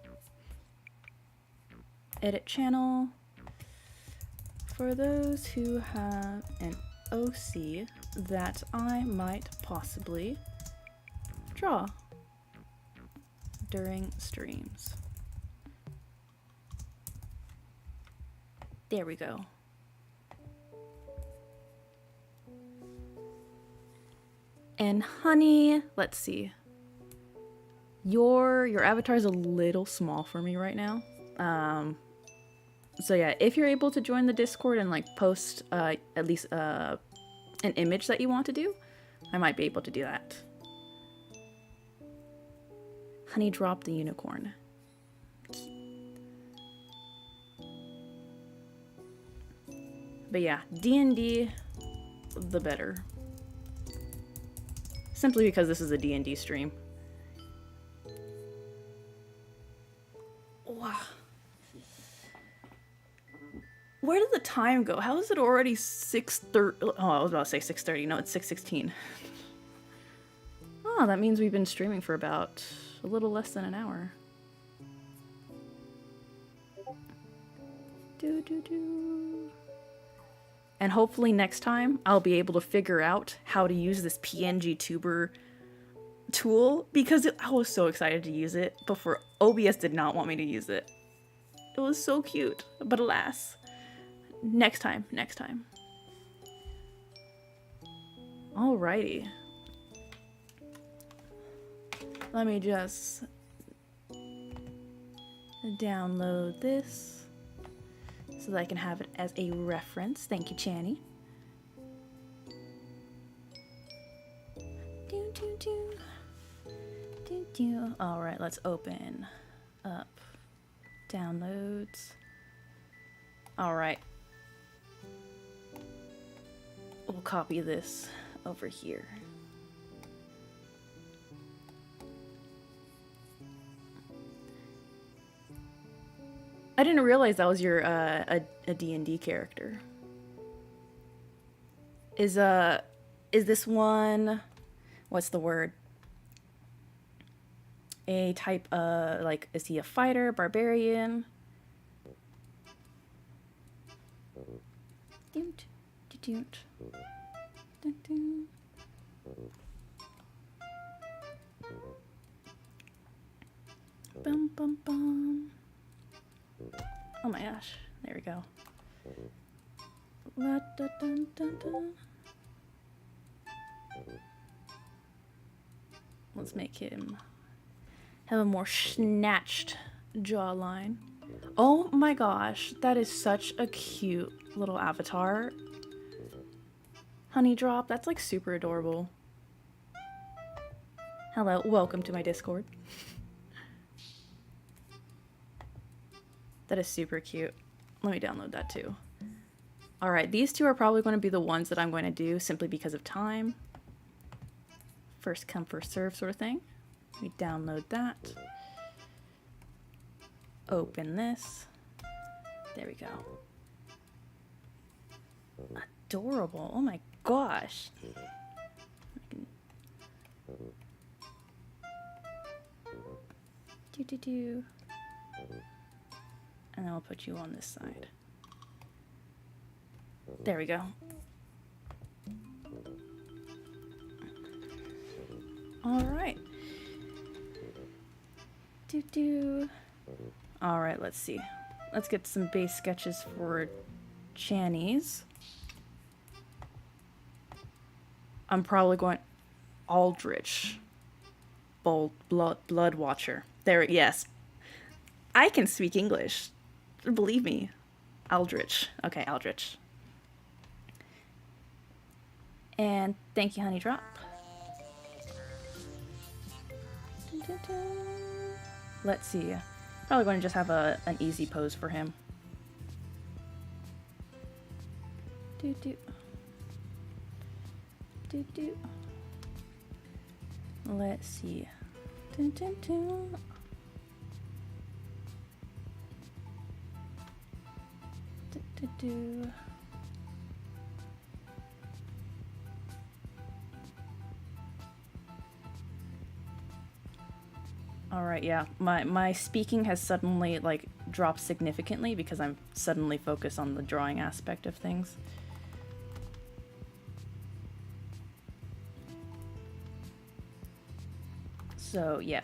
Edit channel. For those who have an OC that I might possibly draw during streams. There we go. And honey, let's see. Your avatar is a little small for me right now. So yeah, if you're able to join the Discord and like post at least an image that you want to do, I might be able to do that. Honey drop the unicorn. But yeah, DnD, the better. Simply because this is a DnD stream. Wow. Where did the time go? How is it already 6:30? Oh, I was about to say 6:30. No, it's 6:16. Oh, that means we've been streaming for about a little less than an hour. And hopefully next time I'll be able to figure out how to use this PNG tuber tool, because I was so excited to use it before. OBS did not want me to use it. It was so cute, but alas. Next time. Alrighty. Let me just download this so that I can have it as a reference. Thank you, Channy. Alright, let's open up downloads. Alright. We'll copy this over here. I didn't realize that was your a DnD character. Is this one, what's the word? A type of, like, is he a fighter, barbarian? Bum bum bum. Oh my gosh, there we go. Let's make him have a more snatched jawline. Oh my gosh, that is such a cute little avatar. Honey Drop, that's like super adorable. Hello, welcome to my Discord. That is super cute. Let me download that too. Alright, these two are probably going to be the ones that I'm going to do simply because of time. First come, first serve sort of thing. Let me download that. Open this. There we go. Adorable. Oh my gosh. Do. And then I'll put you on this side. There we go. Alright. Do. Alright, let's see. Let's get some base sketches for Channies. I'm probably going Aldrich. Blood Watcher. There, yes. I can speak English. Believe me. Aldrich. Okay, Aldrich. And thank you, Honey Drop. Let's see. Probably going to just have an easy pose for him. Do. Let's see. Do. Alright, yeah. My speaking has suddenly, like, dropped significantly because I'm suddenly focused on the drawing aspect of things. So, yeah.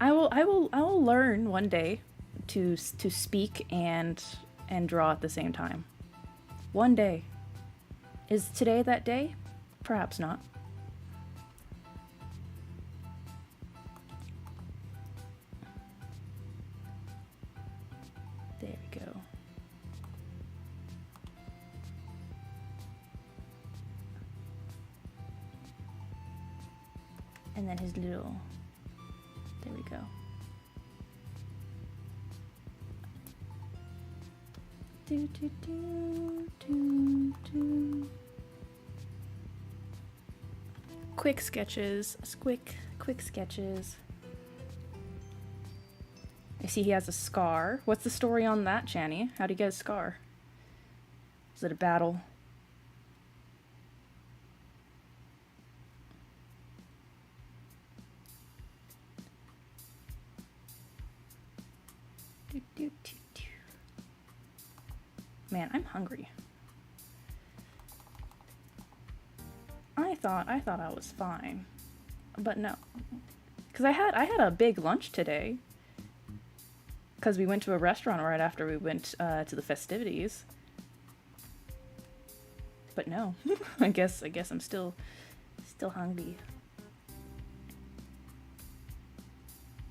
I will learn one day to speak and draw at the same time. One day. Is today that day? Perhaps not. There we go. And then his little... There we go. Do. Quick sketches. Quick sketches. I see he has a scar. What's the story on that, Channy? How'd he get a scar? Was it a battle? Do. Man, I'm hungry. I thought I was fine, but no, because I had a big lunch today. Because we went to a restaurant right after we went to the festivities. But no, I guess I'm still hungry.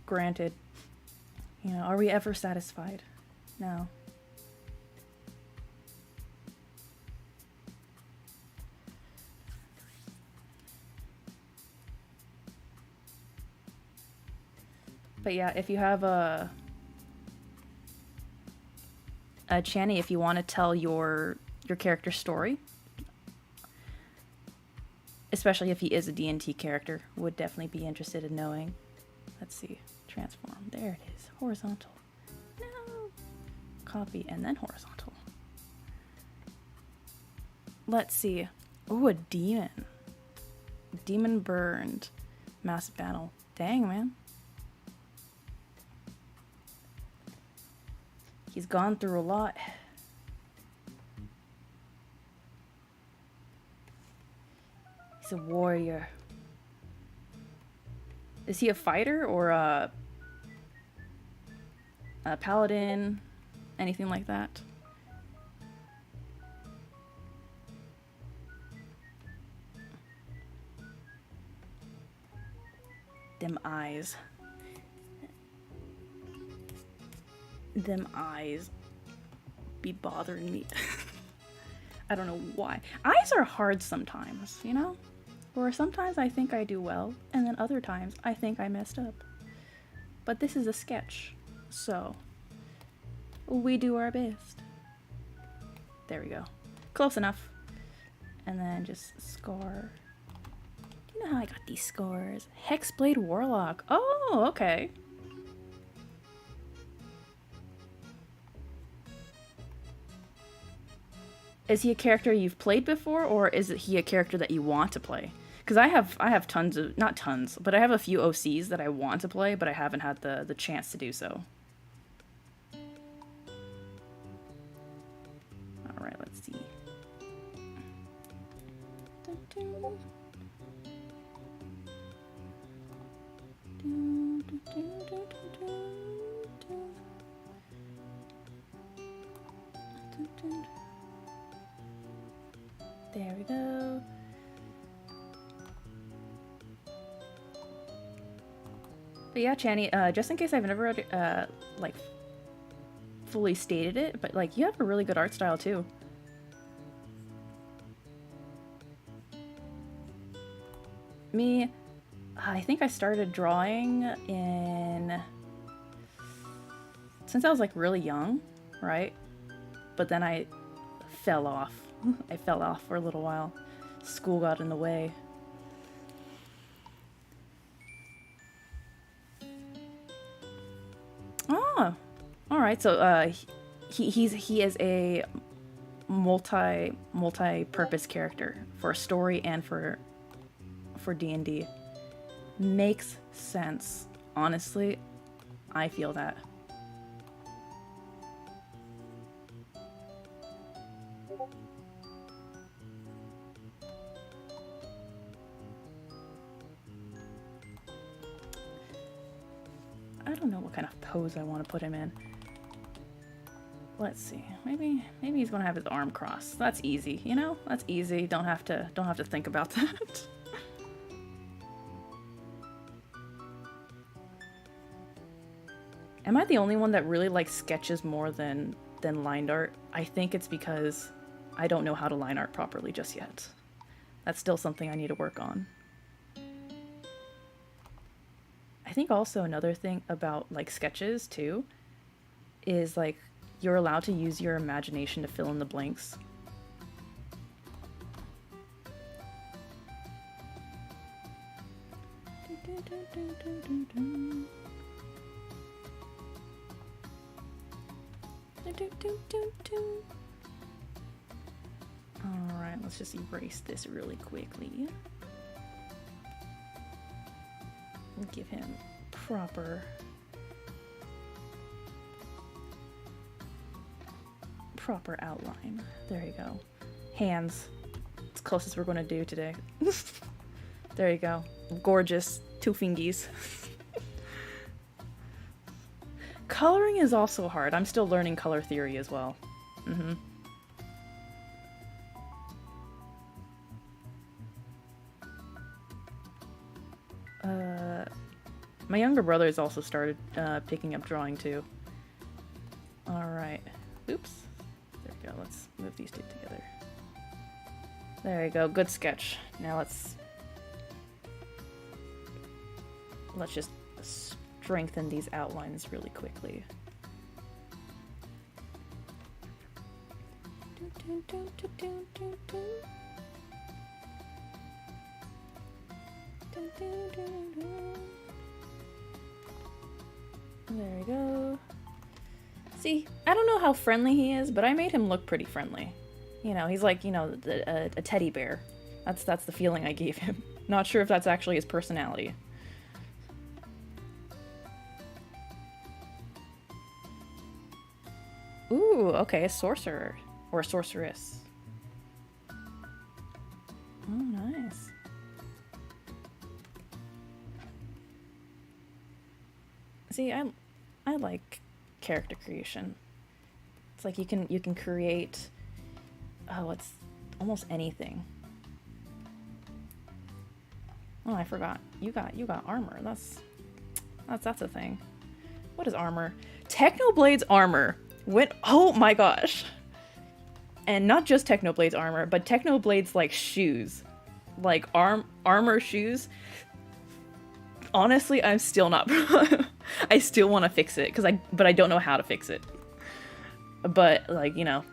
Granted, you know, are we ever satisfied? No. But yeah, if you have a Channy, if you want to tell your character's story, especially if he is a D&T character, would definitely be interested in knowing. Let's see. Transform. There it is. Horizontal. No. Copy and then horizontal. Let's see. Oh, a demon. Demon burned. Massive battle. Dang, man. He's gone through a lot. He's a warrior. Is he a fighter or a paladin? Anything like that? Them eyes. Them eyes be bothering me. I don't know why. Eyes are hard sometimes, you know? Or sometimes I think I do well, and then other times I think I messed up. But this is a sketch, so we do our best. There we go. Close enough. And then just scar. Do you know how I got these scars? Hexblade Warlock. Oh, okay. Is he a character you've played before, or is he a character that you want to play? Because I have tons of, not tons, but I have a few OCs that I want to play, but I haven't had the chance to do so. All right, let's see. There we go. But yeah, Channy, just in case I've never like fully stated it, but like you have a really good art style too. Me, I think I started drawing since I was like really young, right? But then I fell off. I fell off for a little while. School got in the way. Oh, all right. So he is a multi-purpose character for a story and for D&D. Makes sense. Honestly, I feel that. I don't know what kind of pose I want to put him in. Let's see. Maybe he's gonna have his arm crossed. That's easy, you know? That's easy. Don't have to think about that. Am I the only one that really likes sketches more than lined art? I think it's because I don't know how to line art properly just yet. That's still something I need to work on. I think also another thing about like sketches too is like you're allowed to use your imagination to fill in the blanks. Alright, let's just erase this really quickly. Give him proper outline. There you go. Hands. It's the closest we're going to do today. There you go. Gorgeous. Two fingies. Coloring is also hard. I'm still learning color theory as well. My younger brother has also started picking up drawing too. Alright. Oops. There we go. Let's move these two together. There you go. Good sketch. Now let's just strengthen these outlines really quickly. There we go. See, I don't know how friendly he is, but I made him look pretty friendly. You know, he's like, you know, a teddy bear. That's the feeling I gave him. Not sure if that's actually his personality. Ooh, okay, a sorcerer. Or a sorceress. Oh, nice. See, I like character creation. It's like you can create it's almost anything. Oh, I forgot. You got armor. That's a thing. What is armor? Technoblade's armor went. Oh my gosh. And not just Technoblade's armor, but Technoblade's like shoes, like armor shoes. Honestly, I'm still not. I still want to fix it but I don't know how to fix it. But like, you know,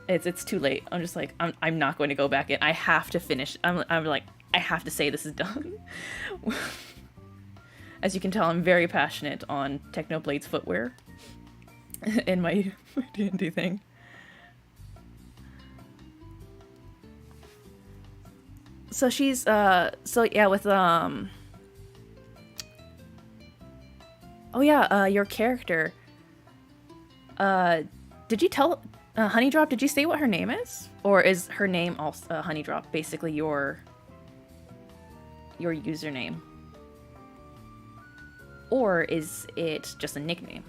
it's too late. I'm just like, I'm not going to go back in. I have to finish. I'm like, I have to say this is done. As you can tell, I'm very passionate on Technoblade's footwear in my D&D thing. So she's so yeah, with oh yeah, your character. Did you tell Honeydrop, did you say what her name is? Or is her name also Honeydrop basically your username? Or is it just a nickname?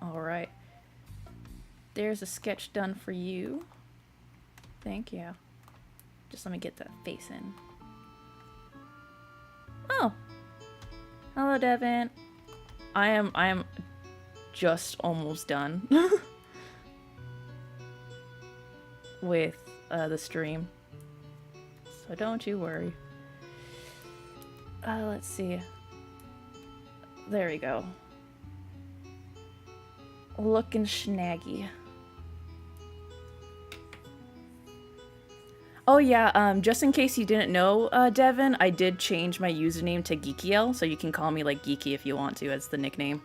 Alright. There's a sketch done for you. Thank you. Just let me get that face in. Oh! Hello, Devin. I am just almost done with the stream. So don't you worry. Let's see. There we go. Looking snaggy. Oh yeah, just in case you didn't know, Devin, I did change my username to Geekyel, so you can call me like Geeky if you want to as the nickname.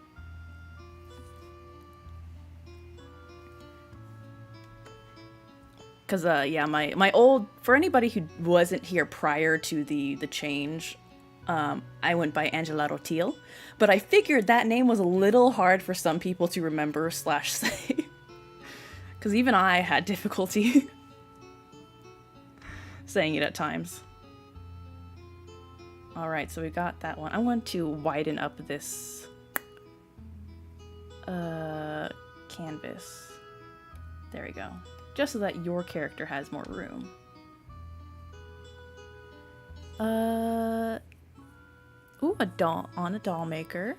Cause yeah, my old, for anybody who wasn't here prior to the change, I went by Angela Rotil, but I figured that name was a little hard for some people to remember / say. Cause even I had difficulty saying it at times. Alright, so we got that one. I want to widen up this canvas. There we go. Just so that your character has more room. Ooh, a doll on a doll maker.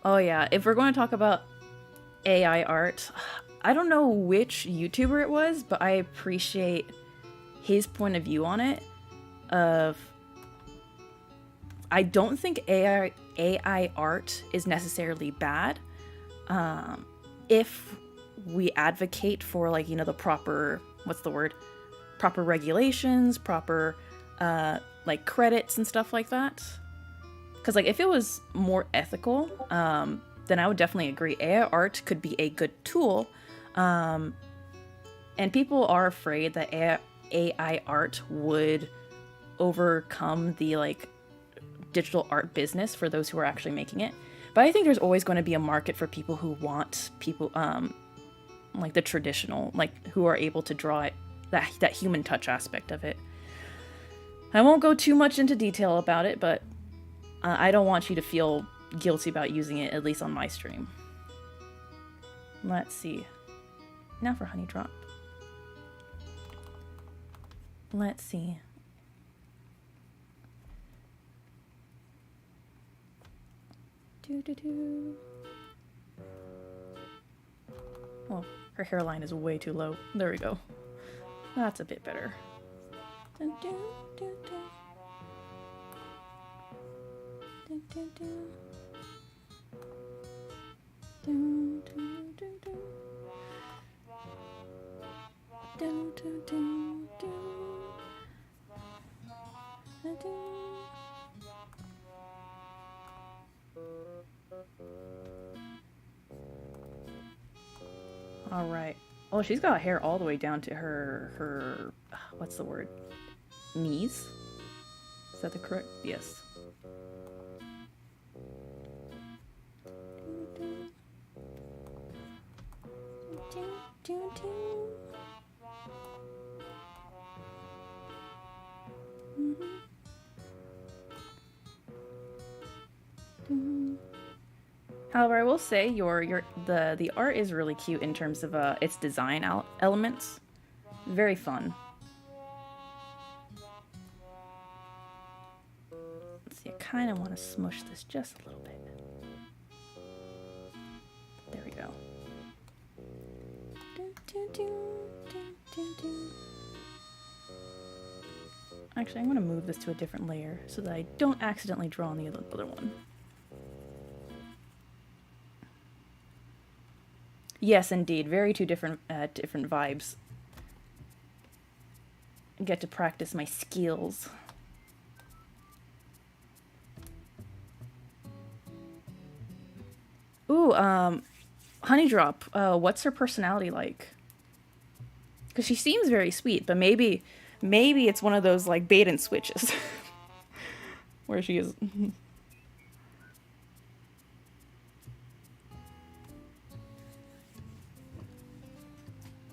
Oh yeah, if we're going to talk about AI art, I don't know which YouTuber it was, but I appreciate his point of view on it. I don't think AI art is necessarily bad. If we advocate for, like, you know, the proper, what's the word? Proper regulations, proper, like, credits and stuff like that. Because, like, if it was more ethical, then I would definitely agree. AI art could be a good tool. And people are afraid that AI art would overcome the, like, digital art business for those who are actually making it. But I think there's always going to be a market for people who want people, like the traditional, like who are able to draw it, that human touch aspect of it. I won't go too much into detail about it, but I don't want you to feel guilty about using it, at least on my stream. Let's see. Now for Honeydrop. Let's see. Oh, her hairline is way too low. There we go. That's a bit better. All right. Oh, she's got hair all the way down to her what's the word? Knees? Is that the correct? Yes. However, I will say the art is really cute in terms of its design elements. Very fun. Let's see, I kind of want to smush this just a little bit. There we go. Actually, I'm going to move this to a different layer so that I don't accidentally draw on the other one. Yes, indeed. Very two different vibes. I get to practice my skills. Ooh, Honeydrop, what's her personality like? Because she seems very sweet, but maybe it's one of those, like, bait and switches. Where she is...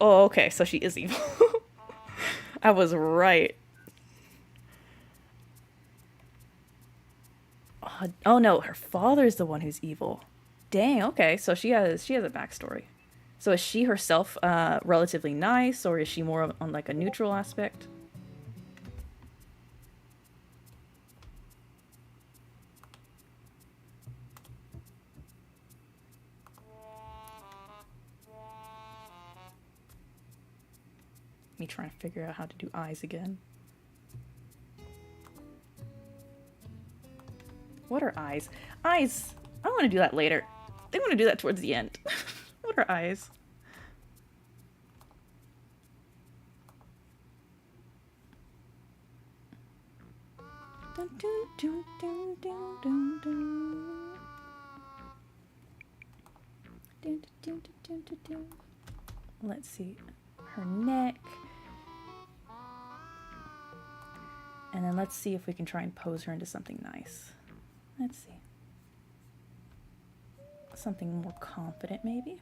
Oh, okay, so she is evil. I was right. Oh no, her father's the one who's evil. Dang, okay, so she has a backstory. So is she herself relatively nice, or is she more on like a neutral aspect? Me trying to figure out how to do eyes again. What are eyes? Eyes! I want to do that later. I want to do that towards the end. What are eyes? Dun, dun, dun, dun, dun, dun, dun. Dun, dun, dun, dun, dun, dun. Let's see. Her neck. And then let's see if we can try and pose her into something nice. Let's see. Something more confident, maybe?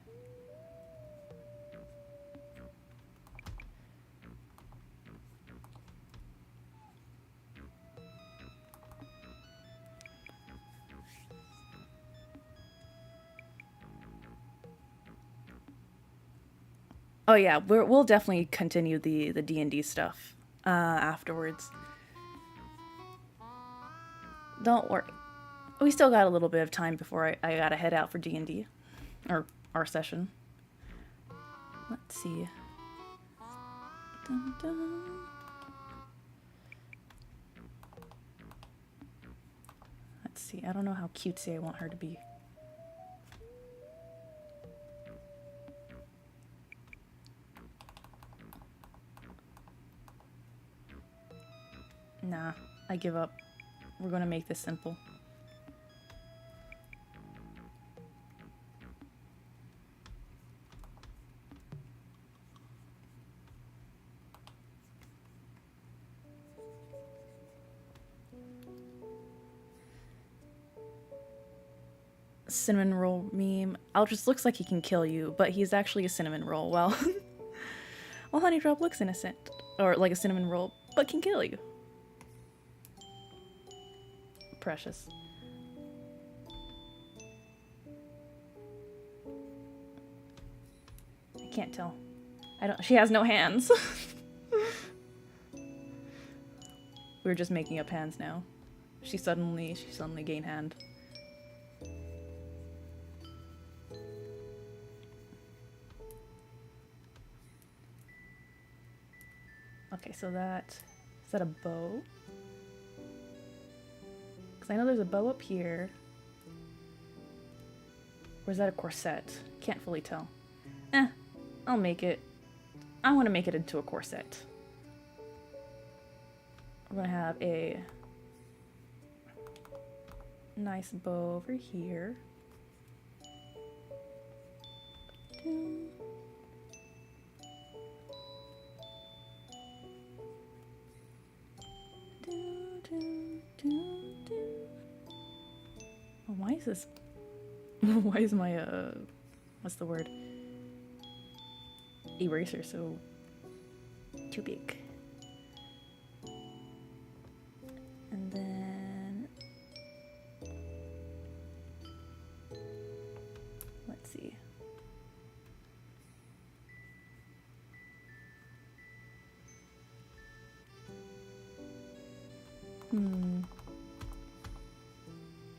Oh yeah, we'll definitely continue the DnD stuff afterwards. Don't worry. We still got a little bit of time before I gotta head out for D&D. Or our session. Let's see. Dun, dun. Let's see. I don't know how cutesy I want her to be. Nah, I give up. We're gonna make this simple. Cinnamon roll meme. Aldrich looks like he can kill you, but he's actually a cinnamon roll. Well, well, Honeydrop looks innocent, or like a cinnamon roll, but can kill you. Precious. I can't tell. She has no hands. We're just making up hands now. She suddenly gained hand. Okay, so is that a bow? Because I know there's a bow up here. Or is that a corset? Can't fully tell. I'll make it. I want to make it into a corset. We're going to have a nice bow over here. Why is this? Why is my what's the word? Eraser so too big. And then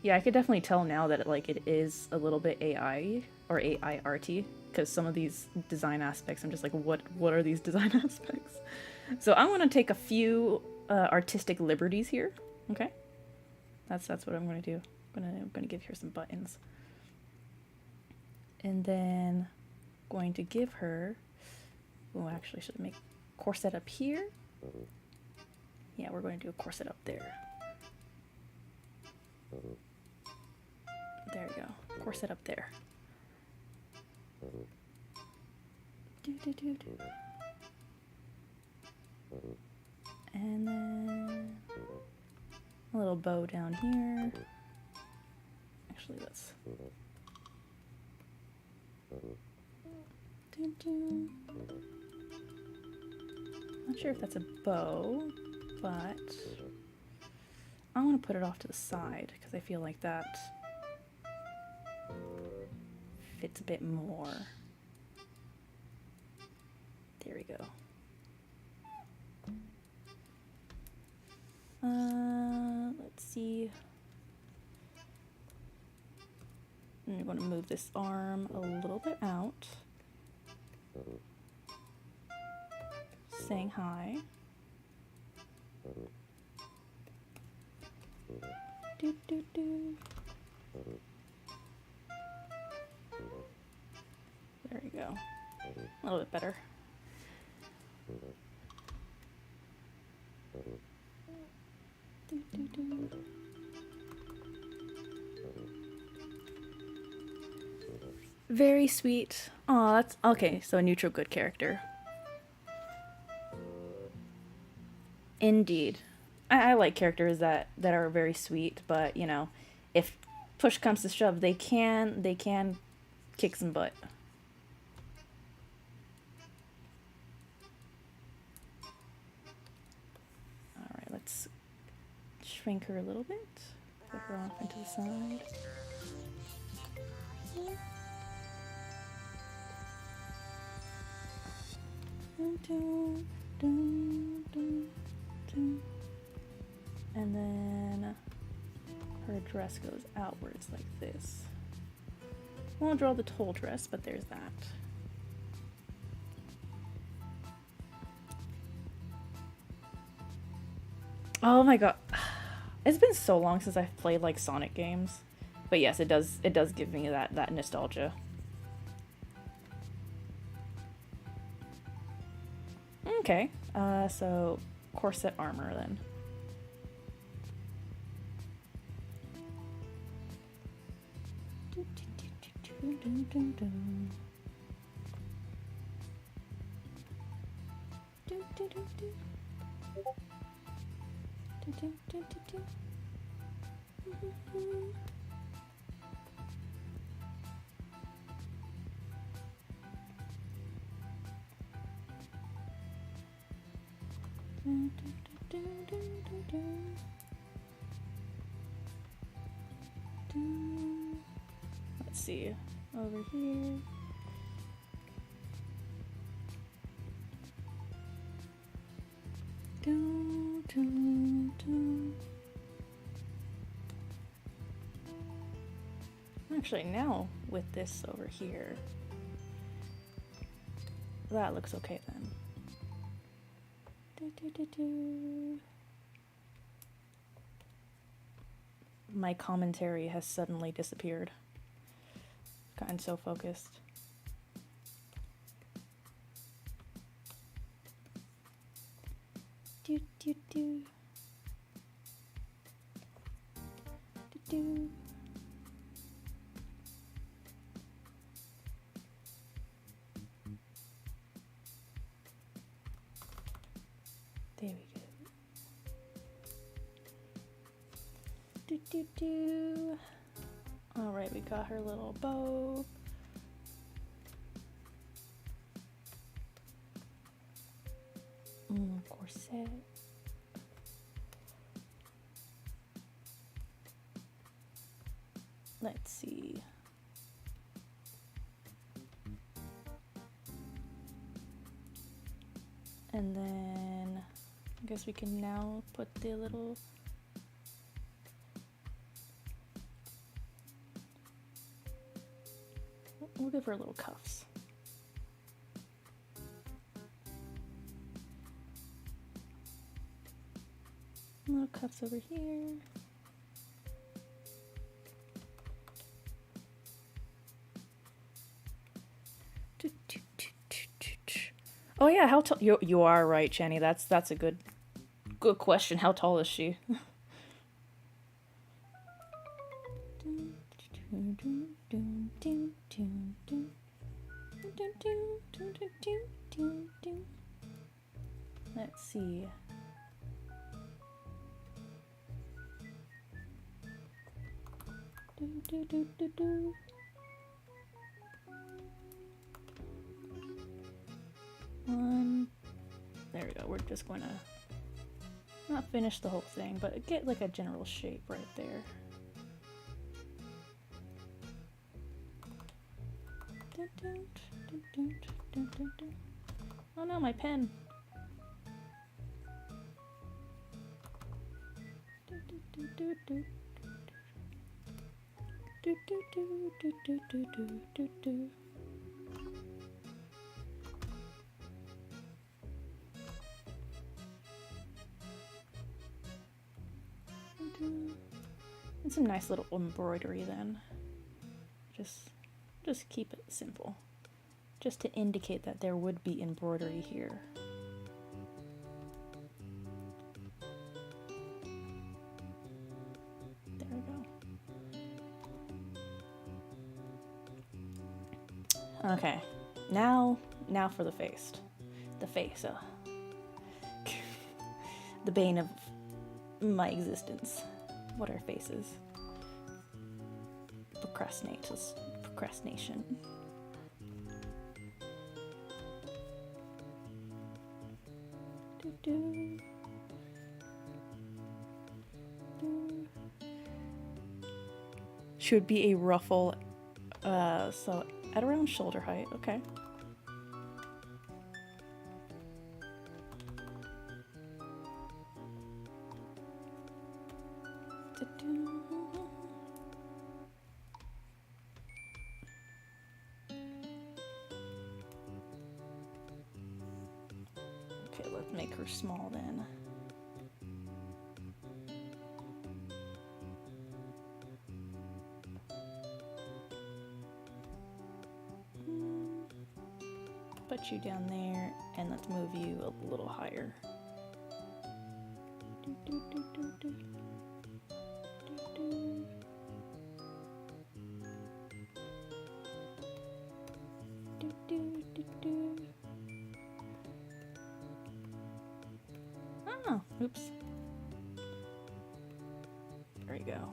Yeah, I could definitely tell now that it is a little bit AI or AIRT, because some of these design aspects, I'm just like, what are these design aspects? So I'm gonna take a few artistic liberties here. Okay, that's what I'm gonna do. I'm gonna give her some buttons, and then going to give her. Oh, actually, should I make corset up here? Yeah, we're going to do a corset up there. There we go. Corset up there. And then a little bow down here. Actually, let's. Not sure if that's a bow, but I want to put it off to the side because I feel like that fits a bit more. There we go. Let's see. I'm going to move this arm a little bit out. Saying hi. Do, do, do. There you go. A little bit better. Do, do, do. Very sweet. Aw, that's okay. So a neutral good character. Indeed. I like characters that are very sweet, but you know, if push comes to shove, they can kick some butt. All right, let's shrink her a little bit. Put her off into the side. And then her dress goes outwards like this. Won't draw the whole dress, but there's that. Oh my god. It's been so long since I've played like Sonic games. But yes, it does give me that nostalgia. Okay. So corset armor then. Let's see, over here. Actually, now with this over here, that looks okay then. My commentary has suddenly disappeared. Gotten so focused. Do do do. Do do. There we go. Do do do. All right, we got her little bow. Corset. Let's see. And then I guess we can now put the little We'll give her little cuffs. Little cuffs over here. Oh yeah, how tall? You are right, Channy. That's a good question. How tall is she? Let's see. There we go. We're just going to not finish the whole thing, but get like a general shape right there. Oh no, my pen. And some nice little embroidery then. Just keep it simple. Just to indicate that there would be embroidery here. There we go. Okay, now for the face. The face, the bane of my existence. What are faces? Procrastination. Should be a ruffle, so at around shoulder height, okay. Okay, let's make her small then. Put you down there, and let's move you a little higher. Oh, oops. There we go.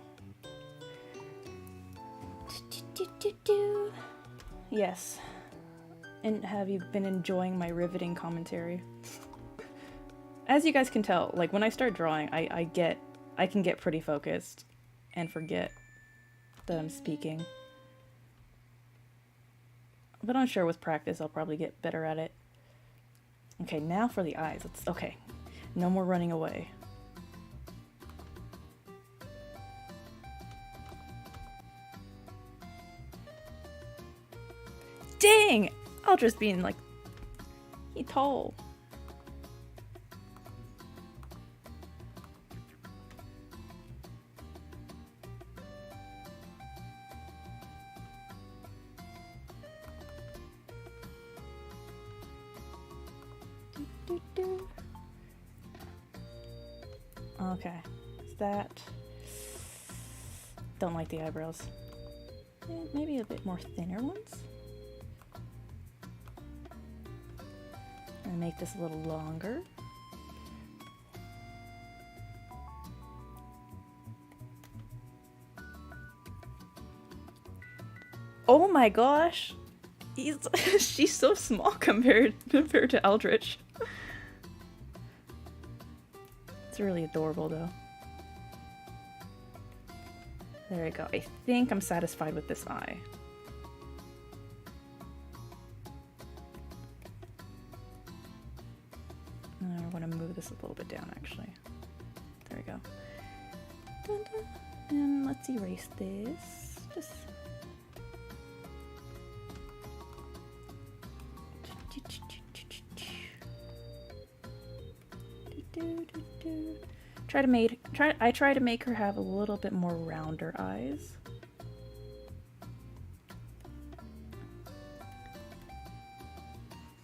Yes. And have you been enjoying my riveting commentary? As you guys can tell, like when I start drawing, I can get pretty focused and forget that I'm speaking. But I'm sure with practice I'll probably get better at it. Okay, now for the eyes. Okay. No more running away. Dang! Aldra's being like, he tall. Okay, is that... Don't like the eyebrows. Maybe a bit more thinner ones? And make this a little longer. Oh my gosh! She's so small compared to Eldritch. It's really adorable though. There we go. I think I'm satisfied with this eye. I want to move this a little bit down actually. There we go. Dun, dun. And let's erase this. Just I try to make her have a little bit more rounder eyes.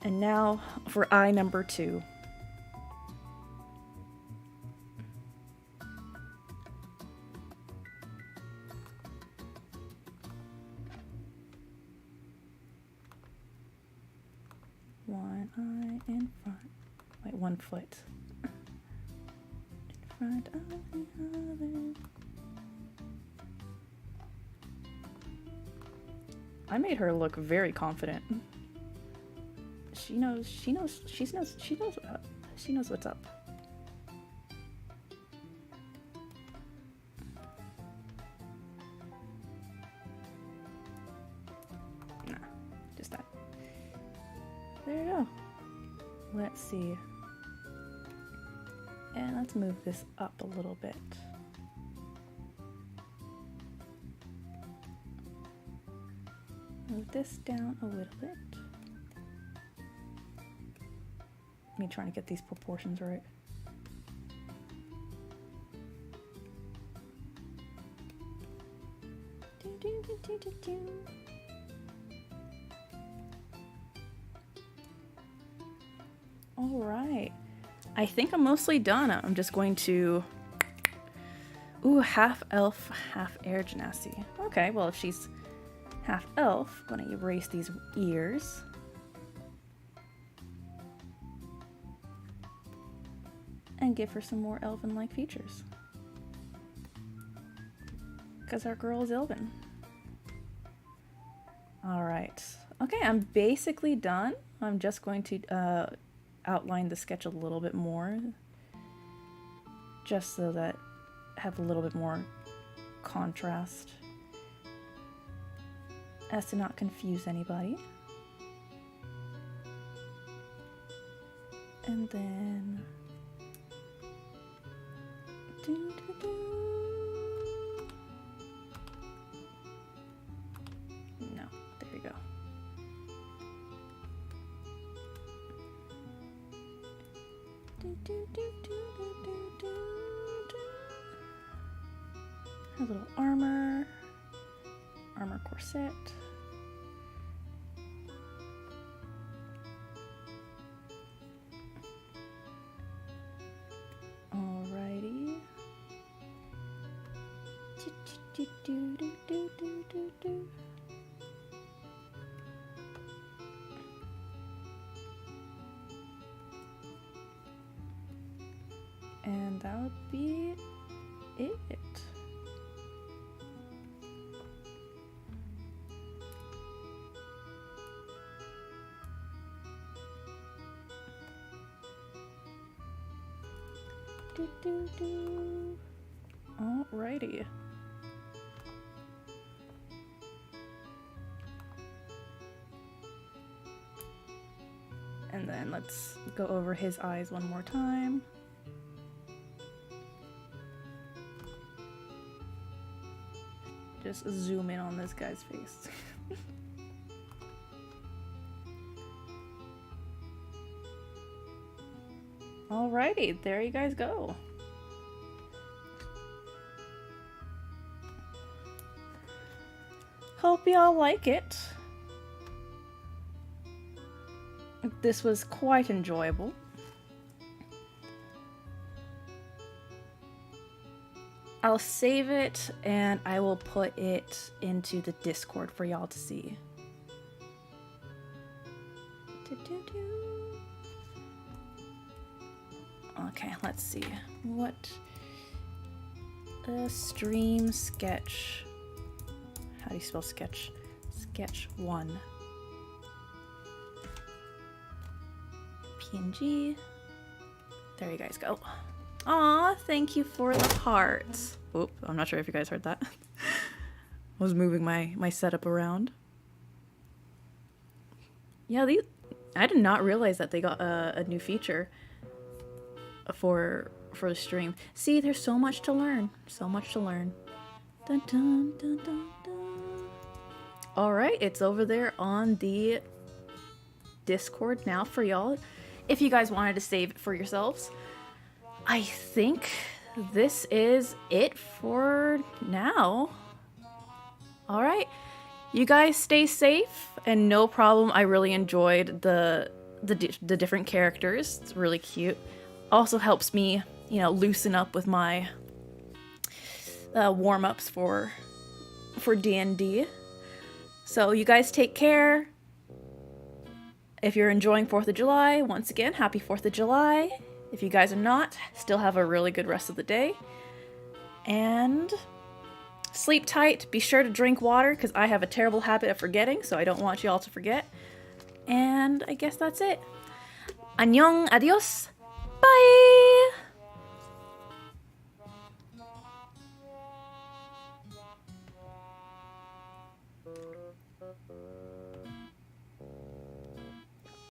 And now for eye number 2. One eye in front. Wait, 1 foot. In front of the other. I made her look very confident. She knows what's up. Nah, just that. There you go. Let's see. And let's move this up a little bit. Move this down a little bit. Me trying to get these proportions right. All right. I think I'm mostly done. I'm just going to... Ooh, half elf, half air genasi. Okay, well if she's half elf, I'm gonna erase these ears. And give her some more elven-like features. Because our girl is elven. Alright. Okay, I'm basically done. I'm just going to outline the sketch a little bit more. Just so that I have a little bit more contrast. As to not confuse anybody. And then... No, there you go. A little armor corset. Alrighty. And that would be it. Alrighty. And then let's go over his eyes one more time. Just zoom in on this guy's face. Alrighty, there you guys go. Hope y'all like it. This was quite enjoyable. I'll save it and I will put it into the Discord for y'all to see. Okay, let's see. What? Stream sketch. How do you spell sketch? Sketch 1. PNG. There you guys go. Aw, thank you for the hearts. Oop, I'm not sure if you guys heard that. I was moving my setup around. Yeah, I did not realize that they got a new feature for the stream. See, there's so much to learn. So much to learn. Dun, dun, dun, dun, dun. All right, it's over there on the Discord now for y'all, if you guys wanted to save it for yourselves. I think this is it for now. All right, you guys stay safe, and no problem. I really enjoyed the different characters. It's really cute. Also helps me, you know, loosen up with my warm-ups for DnD. So you guys take care. If you're enjoying 4th of July, once again, happy 4th of July. If you guys are not, still have a really good rest of the day. And sleep tight. Be sure to drink water, because I have a terrible habit of forgetting, so I don't want y'all to forget. And I guess that's it. 안녕, adios, bye!